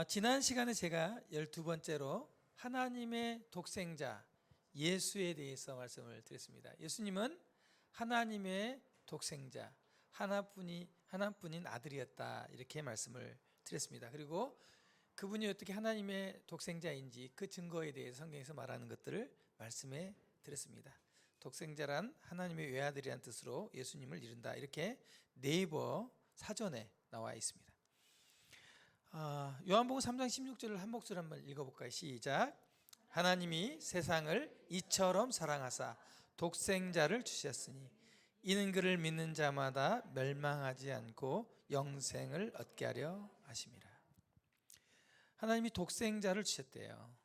지난 시간에 제가 12번째로 하나님의 독생자 예수에 대해서 말씀을 드렸습니다. 예수님은 하나님의 독생자, 하나뿐인 아들이었다, 이렇게 말씀을 드렸습니다. 그리고 그분이 어떻게 하나님의 독생자인지 그 증거에 대해서 성경에서 말하는 것들을 말씀해 드렸습니다. 독생자란 하나님의 외아들이란 뜻으로 예수님을 이룬다, 이렇게 네이버 사전에 나와 있습니다. 요한복음 3장 16절을 한 목소리 한번 읽어볼까요? 시작. 하나님이 세상을 이처럼 사랑하사 독생자를 주셨으니 이는 그를 믿는 자마다 멸망하지 않고 영생을 얻게 하려 하심이라. 하나님이 독생자를 주셨대요.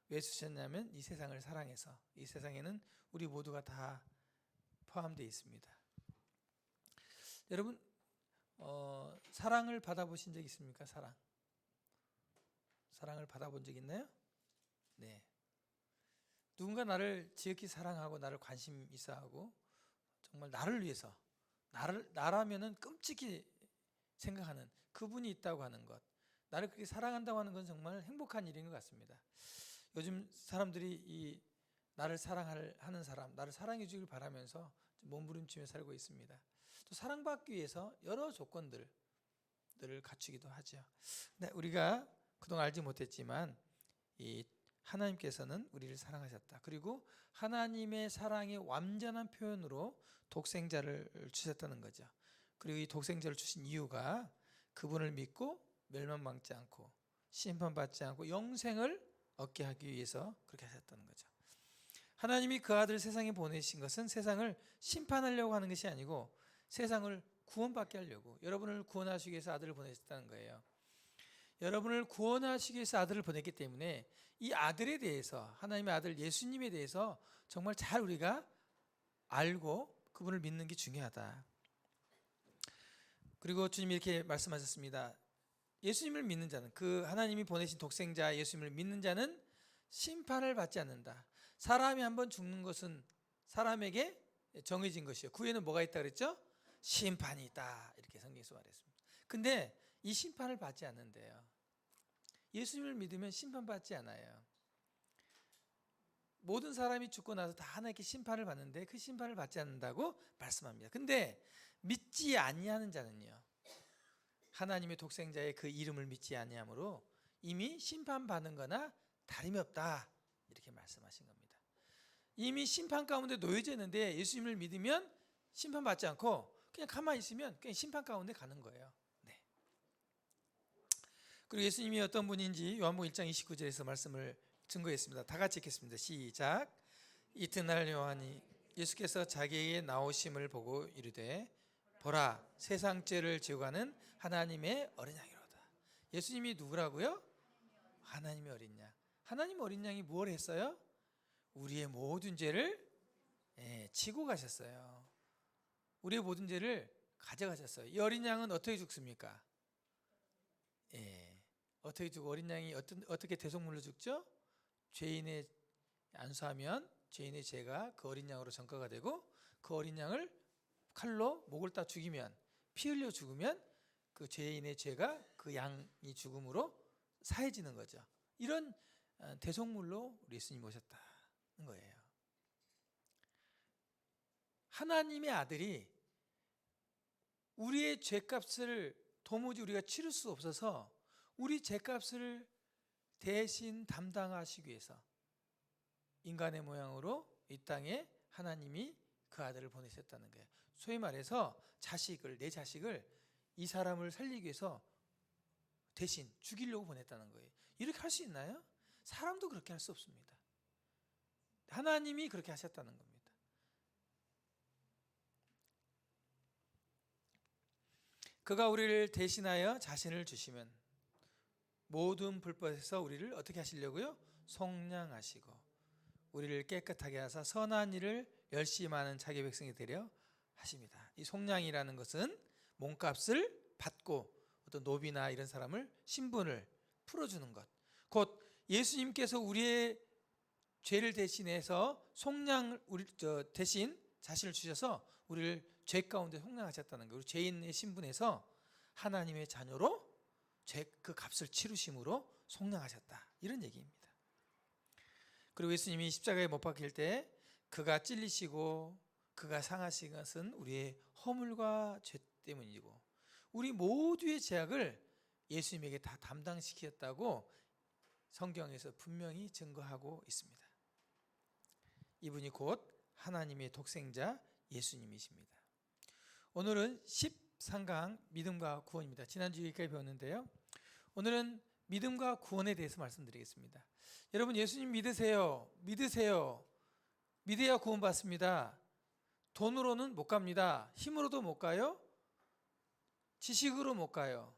왜 주셨냐면 이 세상을 사랑해서. 이 세상에는 우리 모두가 다 포함되어 있습니다. 여러분, 사랑을 받아보신 적 있습니까? 사랑을 받아본 적 있나요? 네. 누군가 나를 지극히 사랑하고 나를 관심 있어하고 정말 나를 위해서, 나라면은 끔찍히 생각하는 그분이 있다고 하는 것, 나를 그렇게 사랑한다고 하는 건 정말 행복한 일인 것 같습니다. 요즘 사람들이 나를 사랑하는 사람, 나를 사랑해 주길 바라면서 몸부림치며 살고 있습니다. 또 사랑받기 위해서 여러 조건들을 갖추기도 하죠. 네, 우리가 그동안 알지 못했지만 이 하나님께서는 우리를 사랑하셨다. 그리고 하나님의 사랑의 완전한 표현으로 독생자를 주셨다는 거죠. 그리고 이 독생자를 주신 이유가 그분을 믿고 멸망받지 않고 심판받지 않고 영생을 얻게 하기 위해서 그렇게 하셨다는 거죠. 하나님이 그 아들을 세상에 보내신 것은 세상을 심판하려고 하는 것이 아니고 세상을 구원받게 하려고, 여러분을 구원하시기 위해서 아들을 보내셨다는 거예요. 여러분을 구원하시기 위해서 아들을 보냈기 때문에 이 아들에 대해서, 하나님의 아들 예수님에 대해서 정말 잘 우리가 알고 그분을 믿는 게 중요하다. 그리고 주님이 이렇게 말씀하셨습니다. 예수님을 믿는 자는, 그 하나님이 보내신 독생자 예수님을 믿는 자는 심판을 받지 않는다. 사람이 한번 죽는 것은 사람에게 정해진 것이요, 그 후에는 뭐가 있다 그랬죠? 심판이 있다, 이렇게 성경에서 말했습니다. 근데 이 심판을 받지 않는데요. 예수님을 믿으면 심판받지 않아요. 모든 사람이 죽고 나서 다 하나님께 심판을 받는데 그 심판을 받지 않는다고 말씀합니다. 근데 믿지 아니하는 자는요, 하나님의 독생자의 그 이름을 믿지 아니하므로 이미 심판받는 거나 다름이 없다, 이렇게 말씀하신 겁니다. 이미 심판 가운데 놓여져 있는데 예수님을 믿으면 심판받지 않고 그냥 가만히 있으면 그냥 심판 가운데 가는 거예요. 네. 그리고 예수님이 어떤 분인지 요한복음 1장 29절에서 말씀을 증거했습니다. 다 같이 읽겠습니다. 시작. 이튿날 요한이 예수께서 자기에게 나오심을 보고 이르되 보라, 세상 죄를 지고 가는 하나님의 어린 양이로다. 예수님이 누구라고요? 하나님의 어린 양. 하나님의 어린 양이 뭘 했어요? 우리의 모든 죄를 지고 가셨어요. 우리의 모든 죄를 가져가셨어요. 이 어린 양은 어떻게 죽습니까? 어떻게 죽고, 어린 양이 어떻게 대속물로 죽죠? 죄인의 안수하면 죄인의 죄가 그 어린 양으로 전가가 되고, 그 어린 양을 칼로 목을 따 죽이면, 피 흘려 죽으면 그 죄인의 죄가 그 양이 죽음으로 사해지는 거죠. 이런 대속물로 우리 예수님이 오셨다는 거예요. 하나님의 아들이 우리의 죄값을 도무지 우리가 치를 수 없어서 우리 죄값을 대신 담당하시기 위해서 인간의 모양으로 이 땅에 하나님이 그 아들을 보내셨다는 거예요. 소위 말해서 내 자식을 이 사람을 살리기 위해서 대신 죽이려고 보냈다는 거예요. 이렇게 할 수 있나요? 사람도 그렇게 할 수 없습니다. 하나님이 그렇게 하셨다는 겁니다. 그가 우리를 대신하여 자신을 주시면 모든 불법에서 우리를 어떻게 하시려고요? 속량하시고 우리를 깨끗하게 하사 선한 일을 열심히 하는 자기 백성이 되려 하십니다. 이 속량이라는 것은 몸값을 받고 어떤 노비나 이런 사람을, 신분을 풀어주는 것, 곧 예수님께서 우리의 죄를 대신해서 대신 자신을 주셔서 우리를 죄 가운데 속량하셨다는 거예요. 죄인의 신분에서 하나님의 자녀로 그 값을 치르심으로 속량하셨다, 이런 얘기입니다. 그리고 예수님이 십자가에 못 박힐 때 그가 찔리시고 그가 상하신 것은 우리의 허물과 죄 때문이고 우리 모두의 죄악을 예수님에게 다 담당시켰다고 성경에서 분명히 증거하고 있습니다. 이분이 곧 하나님의 독생자 예수님이십니다. 오늘은 13강 믿음과 구원입니다. 지난주에 여기까지 배웠는데요. 오늘은 믿음과 구원에 대해서 말씀드리겠습니다. 여러분, 예수님 믿으세요. 믿으세요. 믿어야 구원받습니다. 돈으로는 못 갑니다. 힘으로도 못 가요. 지식으로 못 가요.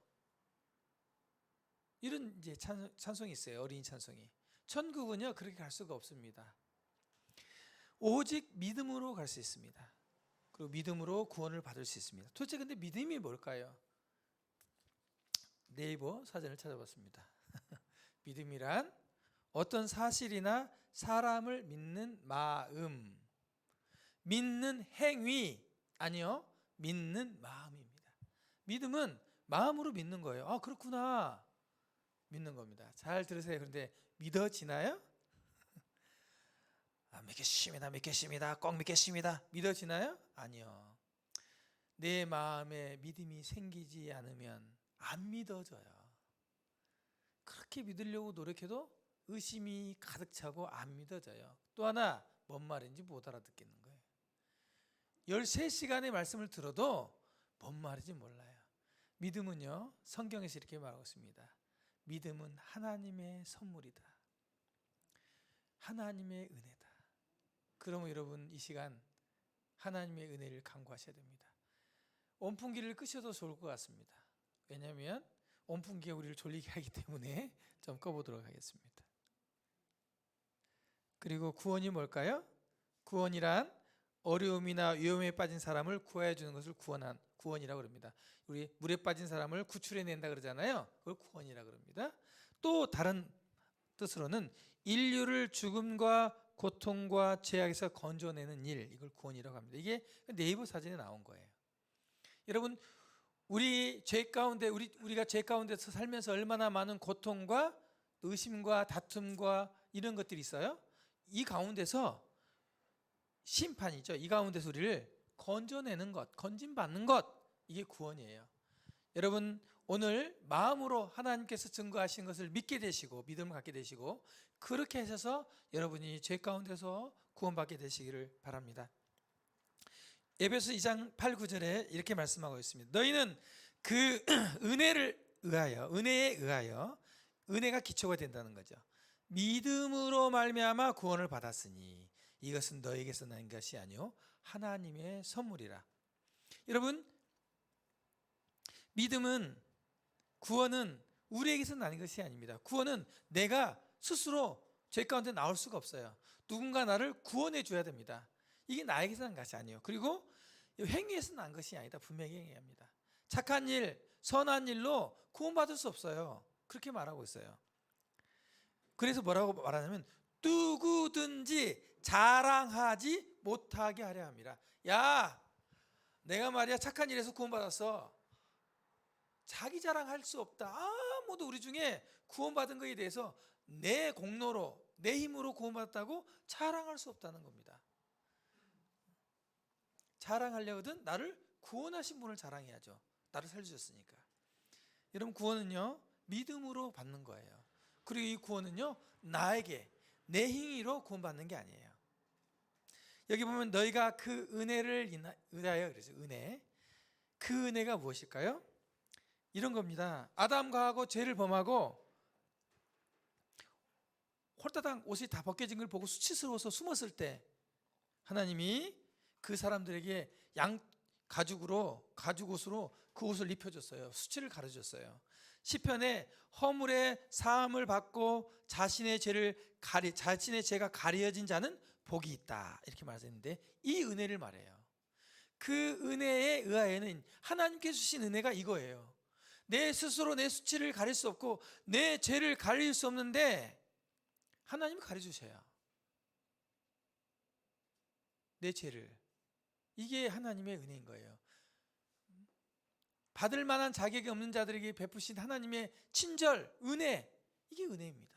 이런 이제 찬송이 있어요. 어린이 찬송이. 천국은요, 그렇게 갈 수가 없습니다. 오직 믿음으로 갈 수 있습니다. 그리고 믿음으로 구원을 받을 수 있습니다. 도대체 근데 믿음이 뭘까요? 네이버 사전을 찾아봤습니다. 믿음이란 어떤 사실이나 사람을 믿는 마음, 믿는 행위, 아니요, 믿는 마음입니다. 믿음은 마음으로 믿는 거예요. 아, 그렇구나, 믿는 겁니다. 잘 들으세요. 그런데 믿어지나요? 믿겠습니다, 믿겠습니다, 꼭 믿겠습니다. 믿어지나요? 아니요. 내 마음에 믿음이 생기지 않으면 안 믿어져요. 그렇게 믿으려고 노력해도 의심이 가득 차고 안 믿어져요. 또 하나, 뭔 말인지 못 알아듣겠는 거예요. 13시간의 말씀을 들어도 뭔 말인지 몰라요. 믿음은요, 성경에서 이렇게 말하고 있습니다. 믿음은 하나님의 선물이다. 하나님의 은혜다. 그러면 여러분, 이 시간 하나님의 은혜를 간구하셔야 됩니다. 온풍기를 끄셔도 좋을 것 같습니다. 왜냐하면 온풍기가 우리를 졸리게 하기 때문에 좀 꺼보도록 하겠습니다. 그리고 구원이 뭘까요? 구원이란 어려움이나 위험에 빠진 사람을 구하여 주는 것을 구원이라고 그럽니다. 우리 물에 빠진 사람을 구출해낸다 그러잖아요. 그걸 구원이라고 그럽니다. 또 다른 뜻으로는 인류를 죽음과 고통과 죄악에서 건져내는 일, 이걸 구원이라고 합니다. 이게 네이버 사전에 나온 거예요. 여러분, 우리 죄 가운데 우리가 죄 가운데서 살면서 얼마나 많은 고통과 의심과 다툼과 이런 것들이 있어요. 이 가운데서 심판이죠. 이 가운데서 우리를 건져내는 것, 건진받는 것, 이게 구원이에요. 여러분, 오늘 마음으로 하나님께서 증거하신 것을 믿게 되시고 믿음을 갖게 되시고 그렇게 하셔서 여러분이 죄 가운데서 구원받게 되시기를 바랍니다. 에베소 2장 8, 9절에 이렇게 말씀하고 있습니다. 너희는 그 은혜에 의하여 은혜가 기초가 된다는 거죠. 믿음으로 말미암아 구원을 받았으니 이것은 너에게서 난 것이 아니요 하나님의 선물이라. 여러분, 믿음은, 구원은 우리에게서 나는 것이 아닙니다. 구원은 내가 스스로 죄 가운데 나올 수가 없어요. 누군가 나를 구원해 줘야 됩니다. 이게 나에게서 난 것이 아니에요. 그리고 행위에서 난 것이 아니다. 분명히 행위합니다. 착한 일, 선한 일로 구원받을 수 없어요. 그렇게 말하고 있어요. 그래서 뭐라고 말하냐면 누구든지 자랑하지 못하게 하려 합니다. 야, 내가 말이야 착한 일에서 구원받았어. 자기 자랑할 수 없다. 아무도 우리 중에 구원받은 것에 대해서 내 공로로, 내 힘으로 구원받았다고 자랑할 수 없다는 겁니다. 자랑하려거든 나를 구원하신 분을 자랑해야죠. 나를 살려주셨으니까. 여러분, 구원은요 믿음으로 받는 거예요. 그리고 이 구원은요 나에게 내 행위로 구원받는 게 아니에요. 여기 보면 너희가 그 은혜를 인하여, 그래서 은혜, 그 은혜가 무엇일까요? 이런 겁니다. 아담과 하고 죄를 범하고 홀다당 옷이 다 벗겨진 걸 보고 수치스러워서 숨었을 때 하나님이 그 사람들에게 가죽옷으로 그 옷을 입혀줬어요. 수치를 가려줬어요. 시편에 허물의 사함을 받고 자신의 죄가 가려진 자는 복이 있다, 이렇게 말했는데 이 은혜를 말해요. 그 은혜에 의하여는 하나님께서 주신 은혜가 이거예요. 내 스스로 내 수치를 가릴 수 없고 내 죄를 가릴 수 없는데 하나님이 가려주셔요. 내 죄를. 이게 하나님의 은혜인 거예요. 받을 만한 자격이 없는 자들에게 베푸신 하나님의 친절, 은혜, 이게 은혜입니다.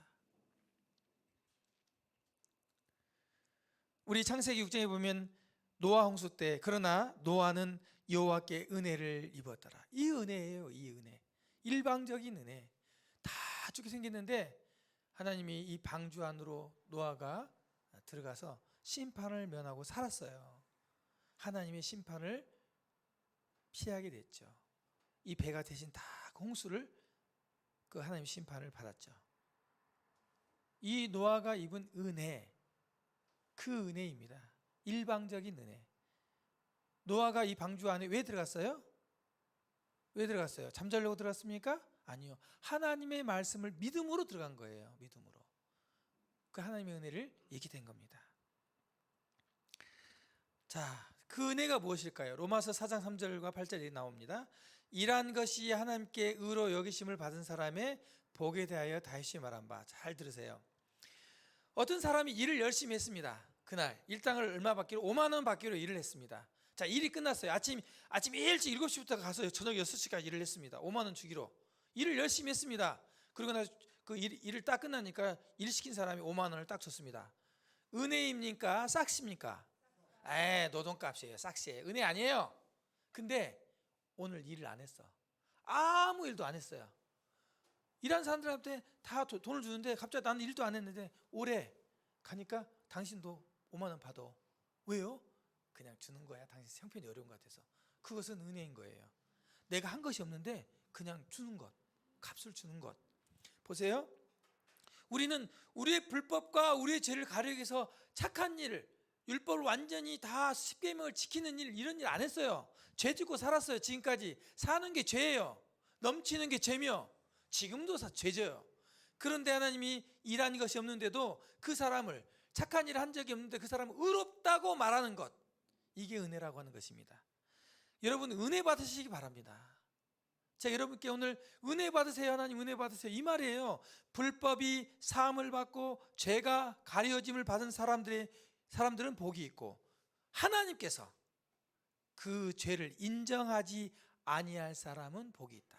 우리 창세기 6장에 보면 노아 홍수 때 그러나 노아는 여호와께 은혜를 입었더라. 이 은혜예요. 이 은혜. 일방적인 은혜. 다 죽게 생겼는데 하나님이 이 방주 안으로 노아가 들어가서 심판을 면하고 살았어요. 하나님의 심판을 피하게 됐죠. 이 배가 대신 다 홍수를 그 하나님의 심판을 받았죠. 이 노아가 입은 은혜, 그 은혜입니다. 일방적인 은혜. 노아가 이 방주 안에 왜 들어갔어요? 왜 들어갔어요? 잠자려고 들어갔습니까? 아니요. 하나님의 말씀을 믿음으로 들어간 거예요. 믿음으로. 그 하나님의 은혜를 얘기된 겁니다. 자, 그 은혜가 무엇일까요? 로마서 4장 3절과 8절이 나옵니다. 이러한 것이 하나님께 의로 여기심을 받은 사람의 복에 대하여 다시 말한 바. 잘 들으세요. 어떤 사람이 일을 열심히 했습니다. 그날 일당을 얼마 받기로 5만 원 받기로 일을 했습니다. 자, 일이 끝났어요. 아침 일찍 7시부터 가서 저녁 6시까지 일을 했습니다. 5만 원 주기로 일을 열심히 했습니다. 그리고 나서 그 일을 딱 끝나니까 일 시킨 사람이 5만 원을 딱 줬습니다. 은혜입니까? 싹시입니까? 노동값이에요. 싹시예요. 은혜 아니에요. 근데 오늘 일을 안 했어. 아무 일도 안 했어요. 일한 사람들한테 다 돈을 주는데 갑자기 나는 일도 안 했는데 올해 가니까 당신도 5만 원 받아. 왜요? 그냥 주는 거야. 당신 형편이 어려운 것 같아서. 그것은 은혜인 거예요. 내가 한 것이 없는데 그냥 주는 것, 값을 주는 것. 보세요. 우리는 우리의 불법과 우리의 죄를 가리기 위해서 착한 일을, 율법을 완전히 다 십계명을 지키는 일, 이런 일 안 했어요. 죄 짓고 살았어요. 지금까지 사는 게 죄예요. 넘치는 게 죄며 지금도 죄져요. 그런데 하나님이 일한 것이 없는데도 그 사람을, 착한 일을 한 적이 없는데 그 사람을 의롭다고 말하는 것, 이게 은혜라고 하는 것입니다. 여러분 은혜 받으시기 바랍니다. 제가 여러분께 오늘 은혜 받으세요, 하나님 은혜 받으세요, 이 말이에요. 불법이 사함을 받고 죄가 가려짐을 받은 사람들은 복이 있고, 하나님께서 그 죄를 인정하지 아니할 사람은 복이 있다.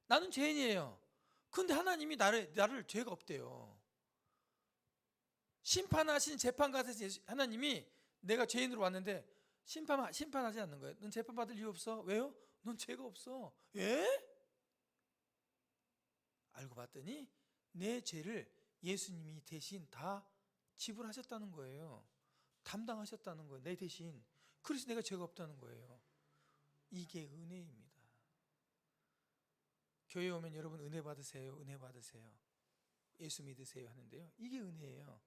나는 죄인이에요. 근데 하나님이 나를 죄가 없대요. 심판하신 재판관에서 하나님이 내가 죄인으로 왔는데 심판하지 않는 거예요. 넌 재판받을 이유 없어. 왜요? 넌 죄가 없어. 예? 알고 봤더니 내 죄를 예수님이 대신 다 지불하셨다는 거예요. 담당하셨다는 거예요. 내 대신. 그래서 내가 죄가 없다는 거예요. 이게 은혜입니다. 교회 오면 여러분 은혜 받으세요, 은혜 받으세요, 예수 믿으세요 하는데요, 이게 은혜예요.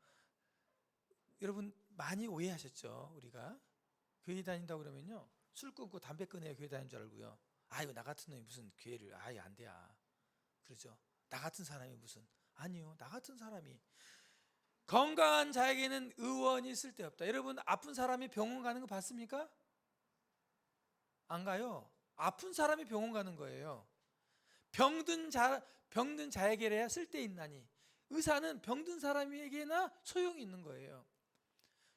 여러분 많이 오해하셨죠. 우리가 교회 다닌다고 그러면요, 술 끊고 담배 끊어야 교회 다니는 줄 알고요, 이거 나 같은 놈이 무슨 교회를 안 돼야 그러죠. 나 같은 사람이 무슨, 아니요, 나 같은 사람이, 건강한 자에게는 의원이 쓸데없다. 여러분 아픈 사람이 병원 가는 거 봤습니까? 안 가요. 아픈 사람이 병원 가는 거예요. 병든 자에게야 쓸데있나니, 의사는 병든 사람에게나 소용이 있는 거예요.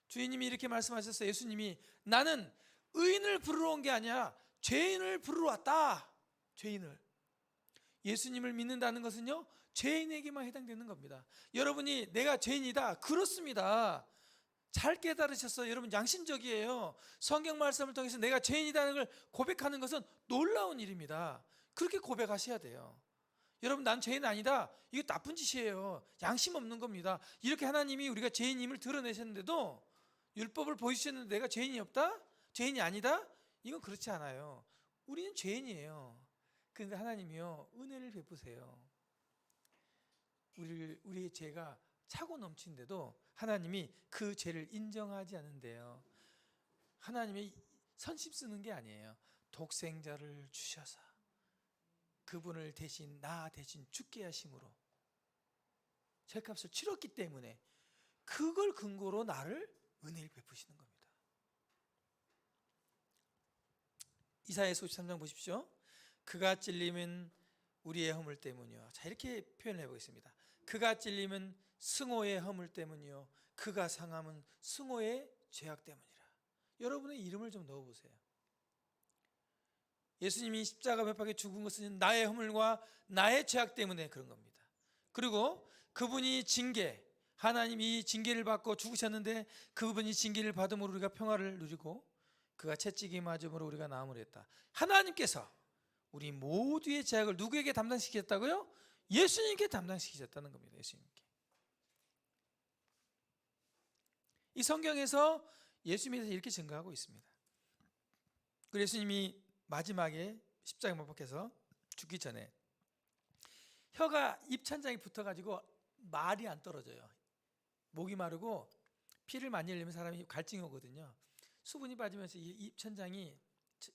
주님이 이렇게 말씀하셨어요. 예수님이 나는 의인을 부르러 온 게 아니라 죄인을 부르러 왔다. 죄인을. 예수님을 믿는다는 것은요, 죄인에게만 해당되는 겁니다. 여러분이 내가 죄인이다, 그렇습니다. 잘 깨달으셨어요. 여러분 양심적이에요. 성경 말씀을 통해서 내가 죄인이라는 걸 고백하는 것은 놀라운 일입니다. 그렇게 고백하셔야 돼요. 여러분 난 죄인 아니다, 이거 나쁜 짓이에요. 양심 없는 겁니다. 이렇게 하나님이 우리가 죄인임을 드러내셨는데도, 율법을 보여주셨는데 내가 죄인이 없다? 죄인이 아니다? 이건 그렇지 않아요. 우리는 죄인이에요. 그런데 하나님이요, 은혜를 베푸세요. 우리의 죄가 차고 넘친데도 하나님이 그 죄를 인정하지 않는데요. 하나님이 선심 쓰는 게 아니에요. 독생자를 주셔서 그분을 대신, 나 대신 죽게 하심으로 죄값을 치렀기 때문에 그걸 근거로 나를 은혜를 베푸시는 겁니다. 이사야서 53장 보십시오. 그가 찔림은 우리의 허물 때문이요. 자, 이렇게 표현해 보겠습니다. 그가 찔림은 승오의 허물 때문이요, 그가 상함은 승오의 죄악 때문이라. 여러분의 이름을 좀 넣어보세요. 예수님이 십자가 못 박혀 죽은 것은 나의 허물과 나의 죄악 때문에 그런 겁니다. 그리고 그분이 징계, 하나님이 징계를 받고 죽으셨는데 그분이 징계를 받음으로 우리가 평화를 누리고 그가 채찍이 맞음으로 우리가 나음을 했다. 하나님께서 우리 모두의 죄악을 누구에게 담당시켰다고요? 예수님께 담당시키셨다는 겁니다. 예수님께. 이 성경에서 예수님에 대해서 이렇게 증거하고 있습니다. 그래서 예수님이 마지막에 십자가에 못 박혀서 죽기 전에 혀가 입천장에 붙어가지고 말이 안 떨어져요. 목이 마르고 피를 많이 흘리면 사람이 갈증이 오거든요. 수분이 빠지면서 이 입천장이,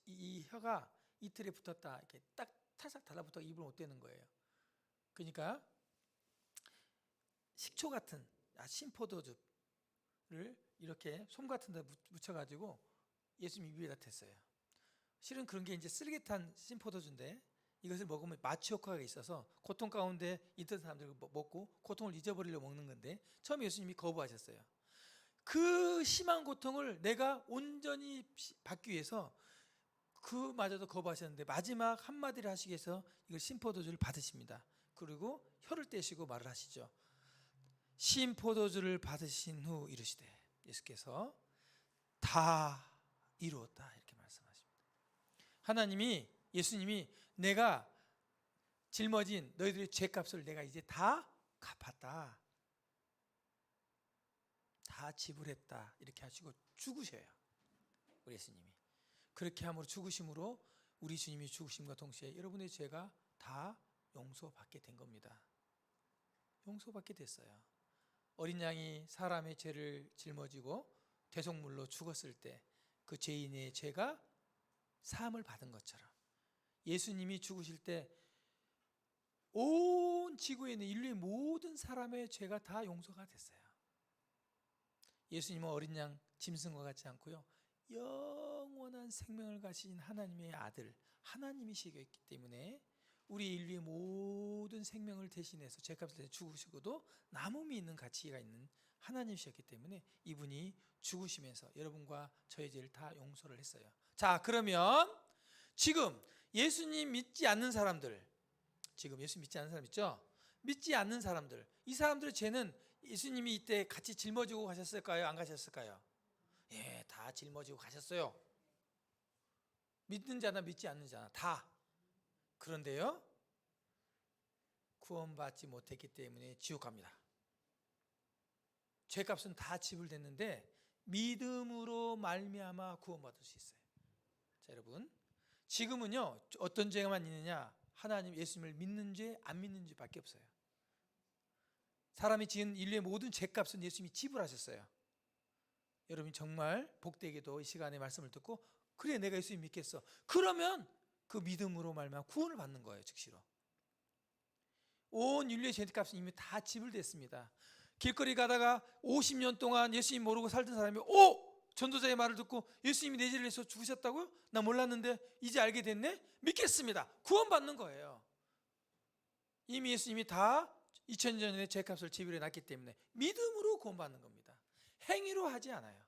이 혀가 이틀에 붙었다 이렇게 딱 탈싹 달라붙어 입을 못 대는 거예요. 그러니까 식초 같은 신포도즙을 이렇게 솜 같은 데 묻혀가지고 예수님 입에다 댔어요. 실은 그런 게 이제 쓰레기탄 신포도주인데 이것을 먹으면 마취 효과가 있어서 고통 가운데 있던 사람들 먹고 고통을 잊어버리려고 먹는 건데 처음에 예수님이 거부하셨어요. 그 심한 고통을 내가 온전히 받기 위해서 그마저도 거부하셨는데 마지막 한마디를 하시기 위해서 이걸 신포도주를 받으십니다. 그리고 혀를 떼시고 말을 하시죠. 신포도주를 받으신 후 이르시되, 예수께서 다 이루었다 이렇게 말씀하십니다. 하나님이, 예수님이 내가 짊어진 너희들의 죄값을 내가 이제 다 갚았다, 다 지불했다 이렇게 하시고 죽으셔요. 우리 예수님이 그렇게 함으로, 죽으심으로 우리 주님이 죽으심과 동시에 여러분의 죄가 다 용서받게 된 겁니다. 용서받게 됐어요. 어린 양이 사람의 죄를 짊어지고 대속물로 죽었을 때 그 죄인의 죄가 사함을 받은 것처럼 예수님이 죽으실 때 온 지구에 있는 인류의 모든 사람의 죄가 다 용서가 됐어요. 예수님은 어린 양 짐승과 같지 않고요, 영원한 생명을 가진 하나님의 아들, 하나님이시기 때문에 우리 인류의 모든 생명을 대신해서 죄값을 대신 죽으시고도 남음이 있는 가치가 있는 하나님이셨기 때문에 이분이 죽으시면서 여러분과 저의 죄를 다 용서를 했어요. 자, 그러면 지금 예수님 믿지 않는 사람들, 지금 예수 믿지 않는 사람 있죠? 믿지 않는 사람들, 이 사람들의 죄는 예수님이 이때 같이 짊어지고 가셨을까요? 안 가셨을까요? 예, 다 짊어지고 가셨어요. 믿는 자나 믿지 않는 자나 다. 그런데요, 구원받지 못했기 때문에 지옥 갑니다. 죄값은 다 지불됐는데 믿음으로 말미암아 구원받을 수 있어요. 자, 여러분, 지금은요 어떤 죄만 있느냐? 하나님, 예수님을 믿는 죄, 안 믿는 죄밖에 없어요. 사람이 지은 인류의 모든 죄값은 예수님이 지불하셨어요. 여러분이 정말 복되게도 이 시간에 말씀을 듣고 그래 내가 예수님 믿겠어, 그러면 그 믿음으로 말미암아 구원을 받는 거예요. 즉시로 온 인류의 죄값은 이미 다 지불됐습니다. 길거리 가다가 50년 동안 예수님 모르고 살던 사람이 전도자의 말을 듣고 예수님이 내 죄를 위해서 죽으셨다고요? 나 몰랐는데 이제 알게 됐네? 믿겠습니다. 구원받는 거예요. 이미 예수님이 다 2000년 전에 죄값을 지불해 놨기 때문에 믿음으로 구원받는 겁니다. 행위로 하지 않아요.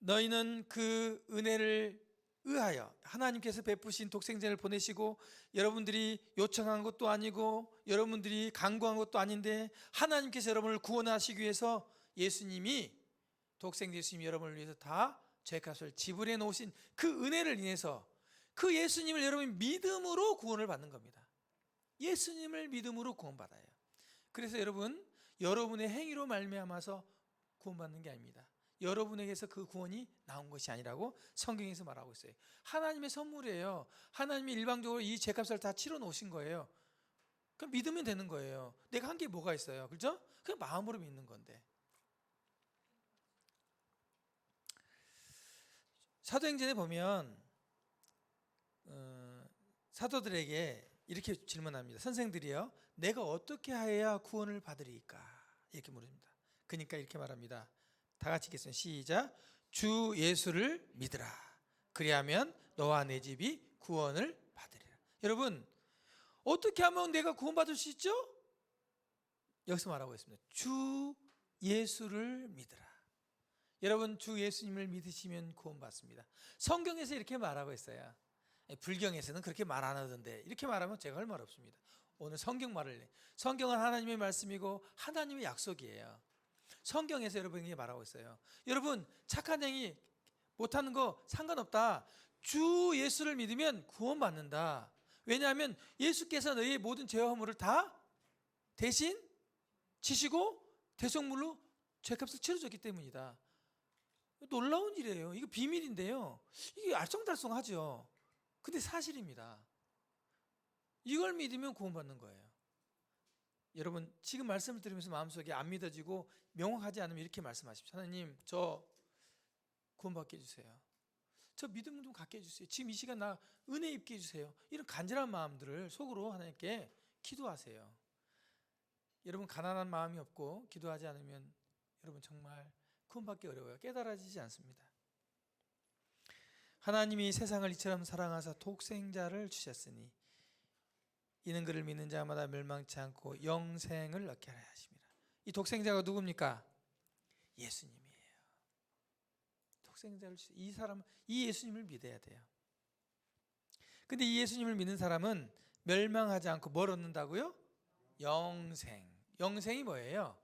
너희는 그 은혜를 의하여 하나님께서 베푸신 독생자를 보내시고 여러분들이 요청한 것도 아니고 여러분들이 간구한 것도 아닌데 하나님께서 여러분을 구원하시기 위해서 예수님이, 독생자 예수님이 여러분을 위해서 다 죄값을 지불해 놓으신 그 은혜를 인해서 그 예수님을 여러분이 믿음으로 구원을 받는 겁니다. 예수님을 믿음으로 구원받아요. 그래서 여러분, 여러분의 행위로 말미암아서 구원받는 게 아닙니다. 여러분에게서 그 구원이 나온 것이 아니라고 성경에서 말하고 있어요. 하나님의 선물이에요. 하나님이 일방적으로 이 죄값을 다 치러 놓으신 거예요. 그럼 믿으면 되는 거예요. 내가 한 게 뭐가 있어요, 그렇죠? 그냥 마음으로 믿는 건데. 사도행전에 보면 사도들에게 이렇게 질문합니다. 선생들이요, 내가 어떻게 하여야 구원을 받으리까? 이렇게 물습니다. 그러니까 이렇게 말합니다. 다 같이 읽겠습니다. 시작. 주 예수를 믿으라. 그리하면 너와 내 집이 구원을 받으리라. 여러분, 어떻게 하면 내가 구원받을 수 있죠? 여기서 말하고 있습니다. 주 예수를 믿으라. 여러분 주 예수님을 믿으시면 구원받습니다. 성경에서 이렇게 말하고 있어요. 불경에서는 그렇게 말 안 하던데 이렇게 말하면 제가 할 말 없습니다. 오늘 성경 말을 해. 성경은 하나님의 말씀이고 하나님의 약속이에요. 성경에서 여러분에게 말하고 있어요. 여러분 착한 행위 못하는 거 상관없다. 주 예수를 믿으면 구원받는다. 왜냐하면 예수께서 너희의 모든 죄와 허물을 다 대신 지시고 대속물로 죄값을 치러줬기 때문이다. 놀라운 일이에요. 이거 비밀인데요. 이게 알쏭달쏭하죠. 근데 사실입니다. 이걸 믿으면 구원받는 거예요. 여러분 지금 말씀을 들으면서 마음속에 안 믿어지고 명확하지 않으면 이렇게 말씀하십시오. 하나님 저 구원받게 해주세요. 저 믿음 좀 갖게 해주세요. 지금 이 시간 나 은혜 입게 해주세요. 이런 간절한 마음들을 속으로 하나님께 기도하세요. 여러분 가난한 마음이 없고 기도하지 않으면 여러분 정말 구원받기 어려워요. 깨달아지지 않습니다. 하나님이 세상을 이처럼 사랑하사 독생자를 주셨으니 이는 그를 믿는 자마다 멸망치 않고 영생을 얻게 하려 하심이라. 이 독생자가 누굽니까? 예수님이에요. 독생자를 주신 이 사람, 이 예수님을 믿어야 돼요. 근데 이 예수님을 믿는 사람은 멸망하지 않고 뭘 얻는다고요? 영생. 영생이 뭐예요?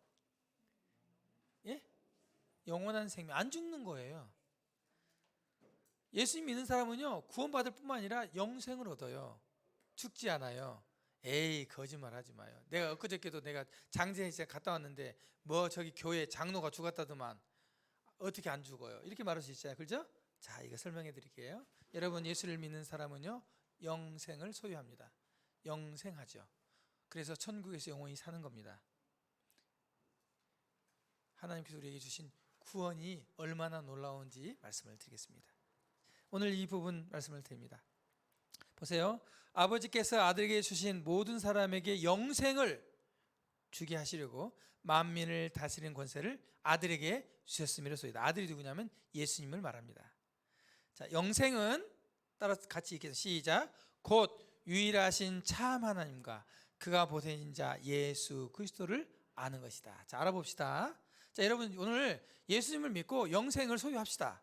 예? 영원한 생명, 안 죽는 거예요. 예수님 믿는 사람은요 구원받을 뿐만 아니라 영생을 얻어요. 죽지 않아요. 에이 거짓말하지 마요. 내가 엊그저께도 내가 장제에 갔다 왔는데 뭐 저기 교회 장로가 죽었다더만 어떻게 안 죽어요? 이렇게 말할 수 있잖아요. 그렇죠? 자 이거 설명해 드릴게요. 여러분 예수를 믿는 사람은요 영생을 소유합니다. 영생하죠. 그래서 천국에서 영원히 사는 겁니다. 하나님께서 우리에게 주신 구원이 얼마나 놀라운지 말씀을 드리겠습니다. 오늘 이 부분 말씀을 드립니다. 보세요. 아버지께서 아들에게 주신 모든 사람에게 영생을 주게 하시려고 만민을 다스리는 권세를 아들에게 주셨음이로소이다. 아들이 누구냐면 예수님을 말합니다. 자, 영생은 따라서 같이 읽겠습니다. 시작. 곧 유일하신 참 하나님과 그가 보내신 자 예수 그리스도를 아는 것이다. 자, 알아봅시다. 자, 여러분 오늘 예수님을 믿고 영생을 소유합시다.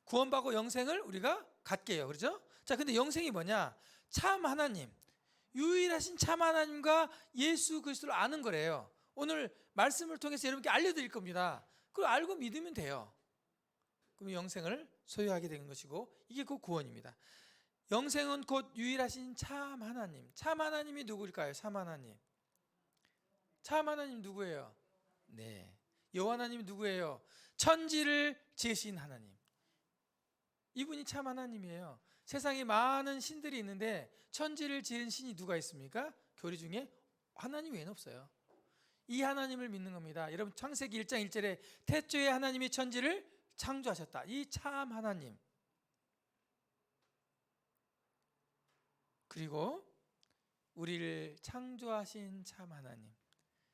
구원받고 영생을 우리가 갖게 해요. 그렇죠? 자, 근데 영생이 뭐냐? 참 하나님, 유일하신 참 하나님과 예수 그리스도를 아는 거래요. 오늘 말씀을 통해서 여러분께 알려드릴 겁니다. 그걸 알고 믿으면 돼요. 그럼 영생을 소유하게 되는 것이고 이게 곧 구원입니다. 영생은 곧 유일하신 참 하나님. 참 하나님이 누구일까요? 참 하나님. 참 하나님 누구예요? 네. 여호와 하나님이 누구예요? 천지를 지으신 하나님. 이분이 참 하나님이에요. 세상에 많은 신들이 있는데 천지를 지은 신이 누가 있습니까? 교리 중에 하나님 외에는 없어요. 이 하나님을 믿는 겁니다. 여러분 창세기 1장 1절에 태초에 하나님이 천지를 창조하셨다. 이 참 하나님. 그리고 우리를 창조하신 참 하나님.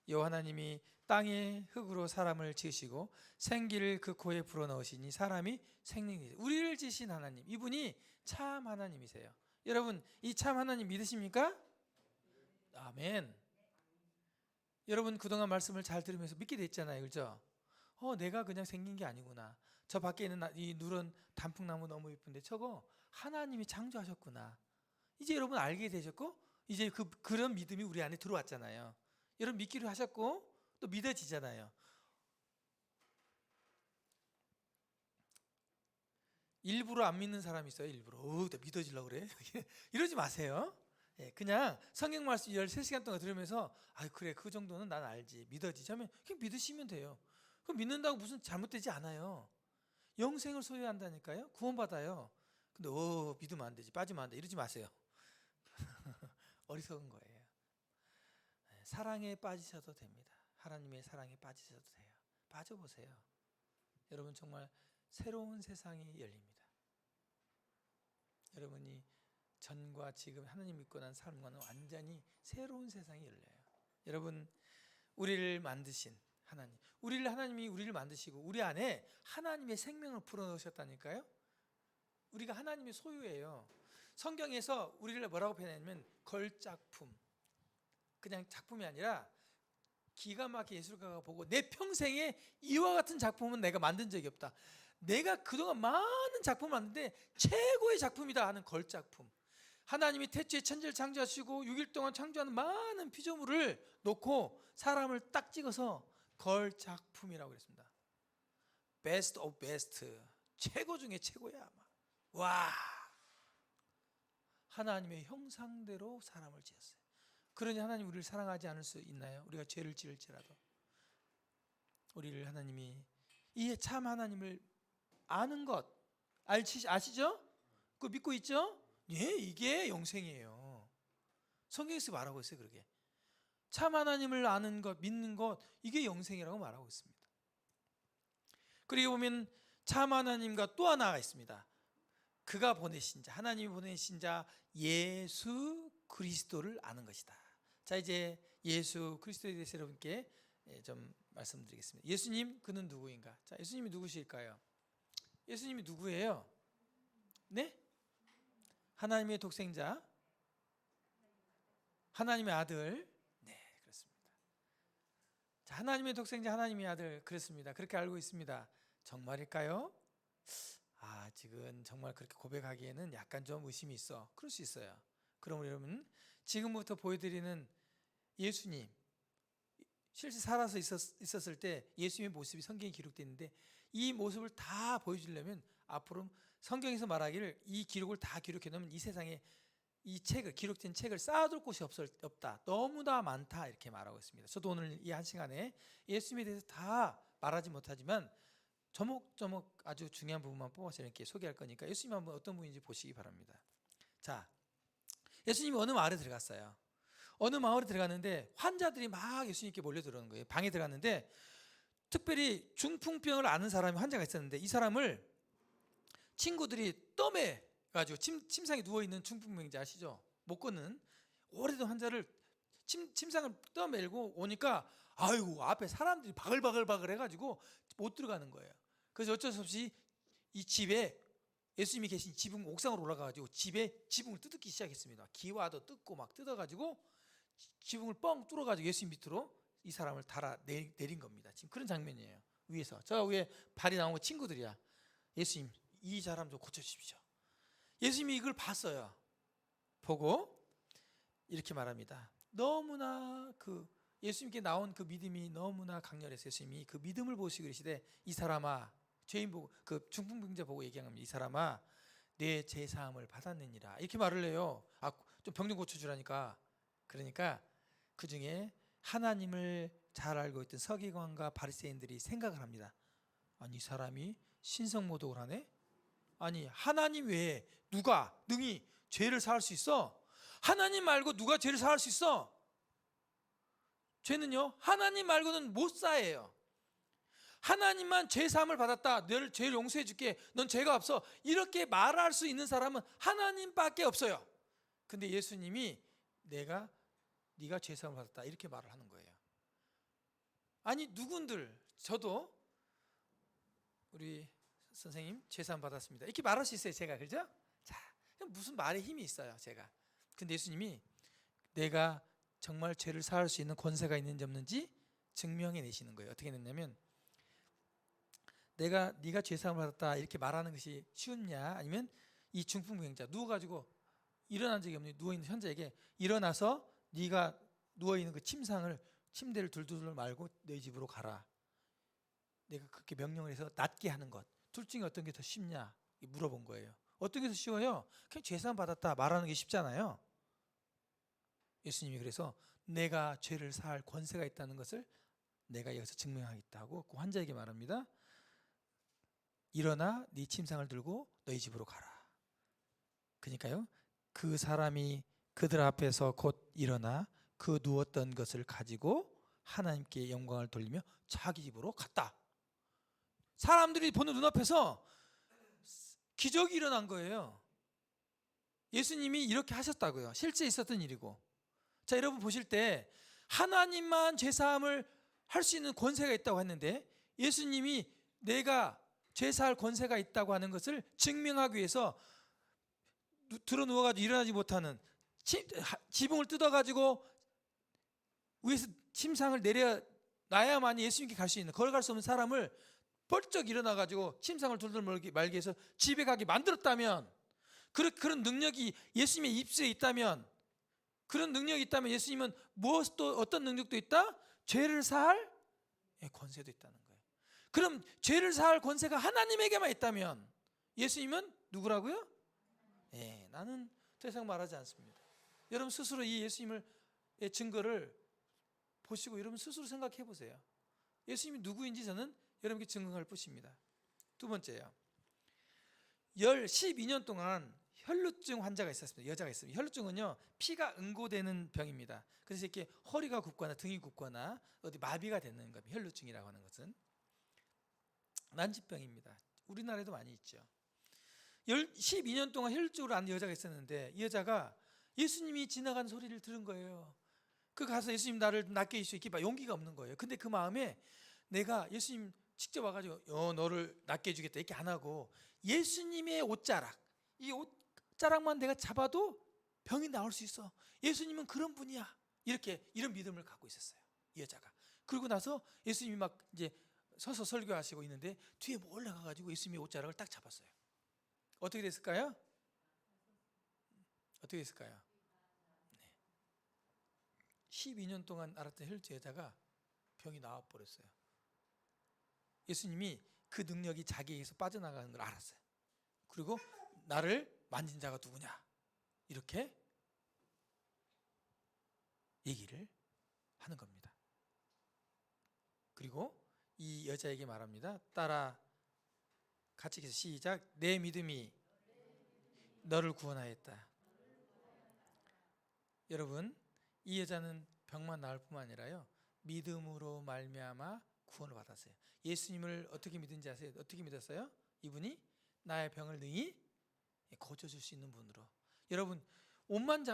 여호와 하나님이 땅의 흙으로 사람을 지으시고 생기를 그 코에 불어넣으시니 사람이 생명이 되죠. 우리를 지으신 하나님, 이분이 참 하나님이세요. 여러분 이 참 하나님 믿으십니까? 아멘. 여러분 그동안 말씀을 잘 들으면서 믿게 됐잖아요. 그렇죠? 내가 그냥 생긴 게 아니구나. 저 밖에 있는 이 누런 단풍나무 너무 예쁜데 저거 하나님이 창조하셨구나. 이제 여러분 알게 되셨고 이제 그런 믿음이 우리 안에 들어왔잖아요. 여러분 믿기로 하셨고 또 믿어지잖아요. 일부러 안 믿는 사람이 있어요. 일부러 나 믿어지려고 그래. 이러지 마세요. 그냥 성경 말씀 13시간 동안 들으면서 그래 그 정도는 난 알지 믿어지지 하면 그냥 믿으시면 돼요. 그럼 믿는다고 무슨 잘못되지 않아요. 영생을 소유한다니까요. 구원받아요. 근데 믿으면 안 되지 빠지면 안 돼 이러지 마세요. 어리석은 거예요. 사랑에 빠지셔도 됩니다. 하나님의 사랑에 빠지셔도 돼요. 빠져보세요. 여러분 정말 새로운 세상이 열립니다. 여러분이 전과 지금 하나님 믿고 난 삶과는 완전히 새로운 세상이 열려요. 여러분 우리를 만드신 하나님, 하나님이 우리를 만드시고 우리 안에 하나님의 생명을 불어넣으셨다니까요. 우리가 하나님의 소유예요. 성경에서 우리를 뭐라고 표현하냐면 걸작품. 그냥 작품이 아니라 기가 막히게 예술가가 보고 내 평생에 이와 같은 작품은 내가 만든 적이 없다. 내가 그동안 많은 작품을 만드는데 최고의 작품이다 하는 걸작품. 하나님이 태초에 천지를 창조하시고 6일 동안 창조하는 많은 피조물을 놓고 사람을 딱 찍어서 걸작품이라고 그랬습니다. 베스트 오브 베스트, 최고 중에 최고야. 와, 하나님의 형상대로 사람을 지었어요. 그러니 하나님 우리를 사랑하지 않을 수 있나요? 우리가 죄를 지을지라도 우리를 하나님이, 이 참 하나님을 아는 것 아시죠? 그거 믿고 있죠? 예, 이게 영생이에요. 성경에서 말하고 있어요. 그러게 참 하나님을 아는 것, 믿는 것, 이게 영생이라고 말하고 있습니다. 그리고 보면 참 하나님과 또 하나가 있습니다. 그가 보내신 자, 하나님이 보내신 자 예수 그리스도를 아는 것이다. 자, 이제 예수 그리스도에 대해서 여러분께 좀 말씀드리겠습니다. 예수님, 그는 누구인가? 자, 예수님이 누구실까요? 예수님이 누구예요? 네? 하나님의 독생자, 하나님의 아들. 네, 그렇습니다. 자, 하나님의 독생자, 하나님의 아들, 그렇습니다. 그렇게 알고 있습니다. 정말일까요? 지금 정말 그렇게 고백하기에는 약간 좀 의심이 있어. 그럴 수 있어요. 그럼 여러분, 지금부터 보여드리는 예수님, 실제 살아서 있었을 때 예수님의 모습이 성경에 기록되어 있는데, 이 모습을 다 보여주려면 앞으로 성경에서 말하기를 이 기록을 다 기록해 놓으면 이 세상에 이 책을, 기록된 책을 쌓아둘 곳이 없다. 너무나 많다. 이렇게 말하고 있습니다. 저도 오늘 이 한 시간에 예수님에 대해서 다 말하지 못하지만 조목조목 아주 중요한 부분만 뽑아서 이렇게 소개할 거니까 예수님 한번 어떤 분인지 보시기 바랍니다. 자, 예수님이 어느 마을에 들어갔어요. 어느 마을에 들어갔는데 환자들이 막 예수님께 몰려들어오는 거예요. 방에 들어갔는데 특별히 중풍병을 앓는 사람이 환자가 있었는데, 이 사람을 친구들이 떠매가지고 침상에 누워있는 중풍병자 아시죠? 못 걷는 오래된 환자를 침상을 떠밀고 오니까 아이고 앞에 사람들이 바글바글 해가지고 못 들어가는 거예요. 그래서 어쩔 수 없이 이 집에, 예수님이 계신 지붕 옥상으로 올라가가지고 집에 지붕을 뜯기 시작했습니다. 기와도 뜯고 막 뜯어가지고 지붕을 뻥 뚫어가지고 예수님 밑으로 이 사람을 달아 내린 겁니다. 지금 그런 장면이에요. 위에서 저 위에 발이 나온 거 친구들이야. 예수님, 이 사람 좀 고쳐주십시오. 예수님이 이걸 봤어요. 보고 이렇게 말합니다. 너무나 예수님께 나온 그 믿음이 너무나 강렬해서 예수님이 그 믿음을 보시고 그러시되, 이 사람아, 죄인 보고, 그 중풍병자 보고 얘기한 겁니다. 이 사람아, 내 죄사함을 받았느니라. 이렇게 말을 해요. 좀 병 좀 고쳐주라니까. 그러니까 그 중에 하나님을 잘 알고 있던 서기관과 바리새인들이 생각을 합니다. 아니, 이 사람이 신성모독을 하네? 아니, 하나님 외에 누가 능히 죄를 사할 수 있어? 하나님 말고 누가 죄를 사할 수 있어? 죄는요, 하나님 말고는 못 사해요. 하나님만 죄 사함을 받았다, 너를 죄를 용서해 줄게, 넌 죄가 없어, 이렇게 말할 수 있는 사람은 하나님밖에 없어요. 근데 예수님이 네가 죄 사함을 받았다 이렇게 말을 하는 거예요. 아니, 누군들, 저도 우리 선생님 죄 사함 받았습니다 이렇게 말할 수 있어요, 제가. 그죠? 자, 무슨 말에 힘이 있어요, 제가. 근데 예수님이 내가 정말 죄를 사할 수 있는 권세가 있는지 없는지 증명해 내시는 거예요. 어떻게 냈냐면, 네가 죄 사함을 받았다 이렇게 말하는 것이 쉬웠냐, 아니면 이 중풍병자 누워가지고 일어난 적이 없는 누워있는 현자에게 일어나서 네가 누워있는 그 침대를 둘둘 말고 너희 집으로 가라, 내가 그렇게 명령을 해서 낫게 하는 것, 둘 중에 어떤 게 더 쉽냐 물어본 거예요. 어떤 게 더 쉬워요? 그냥 죄 사함 받았다 말하는 게 쉽잖아요. 예수님이 그래서 내가 죄를 사할 권세가 있다는 것을 내가 여기서 증명하겠다고 그 환자에게 말합니다. 일어나 네 침상을 들고 너희 집으로 가라. 그러니까요, 그 사람이 그들 앞에서 곧 일어나 그 누웠던 것을 가지고 하나님께 영광을 돌리며 자기 집으로 갔다. 사람들이 보는 눈앞에서 기적이 일어난 거예요. 예수님이 이렇게 하셨다고요. 실제 있었던 일이고. 자, 여러분 보실 때 하나님만 죄사함을 할 수 있는 권세가 있다고 했는데, 예수님이 내가 죄사할 권세가 있다고 하는 것을 증명하기 위해서 들어 누워가지고 일어나지 못하는 지붕을 뜯어가지고 위에서 침상을 내려놔야만 예수님께 갈 수 있는, 걸어갈 수 없는 사람을 벌쩍 일어나가지고 침상을 둘둘 말게 해서 집에 가게 만들었다면, 그런 능력이 예수님의 입술에 있다면, 그런 능력이 있다면 예수님은 무엇도, 어떤 능력도 있다? 죄를 사할 권세도 있다는 거예요. 그럼 죄를 사할 권세가 하나님에게만 있다면 예수님은 누구라고요? 나는 더 이상 말하지 않습니다. 여러분 스스로 이 예수님의 증거를 보시고 여러분 스스로 생각해 보세요. 예수님이 누구인지 저는 여러분께 증거할 뿐입니다. 두 번째요. 12년 동안 혈루증 환자가 있었습니다. 여자가 있습니다. 혈루증은요, 피가 응고되는 병입니다. 그래서 이렇게 허리가 굽거나 등이 굽거나 어디 마비가 되는 겁니다. 혈루증이라고 하는 것은 난치병입니다. 우리나라에도 많이 있죠. 12년 동안 혈루증으로 앓는 여자가 있었는데, 이 여자가 예수님이 지나간 소리를 들은 거예요. 그 가서 예수님 나를 낫게 해주시오, 이렇게 용기가 없는 거예요. 근데 그 마음에 내가 예수님 직접 와가지고 너를 낫게 해주겠다 이렇게 안 하고, 예수님의 옷자락, 이 옷자락만 내가 잡아도 병이 나올 수 있어, 예수님은 그런 분이야, 이런 믿음을 갖고 있었어요, 이 여자가. 그리고 나서 예수님이 막 이제 서서 설교하시고 있는데 뒤에 몰래 가가지고 예수님의 옷자락을 딱 잡았어요. 어떻게 됐을까요? 어떻게 됐을까요? 12년 동안 앓았던 혈루증 여자가 병이 나와버렸어요. 예수님이 그 능력이 자기에게서 빠져나가는 걸 알았어요. 그리고 나를 만진 자가 누구냐, 이렇게 얘기를 하는 겁니다. 그리고 이 여자에게 말합니다. 따라 같이 해서 시작. 내 믿음이 너를 구원하였다. 여러분, 이 여자는 병만 나을 뿐만 아니라요, 믿음으로 말미암아 구원을 받았어요. 예수님을 어떻게 믿은지 아세요? 어떻게 믿었어요? 이분이 나의 병을 능히 고쳐줄 수 있는 분으로. 여러분, 옷만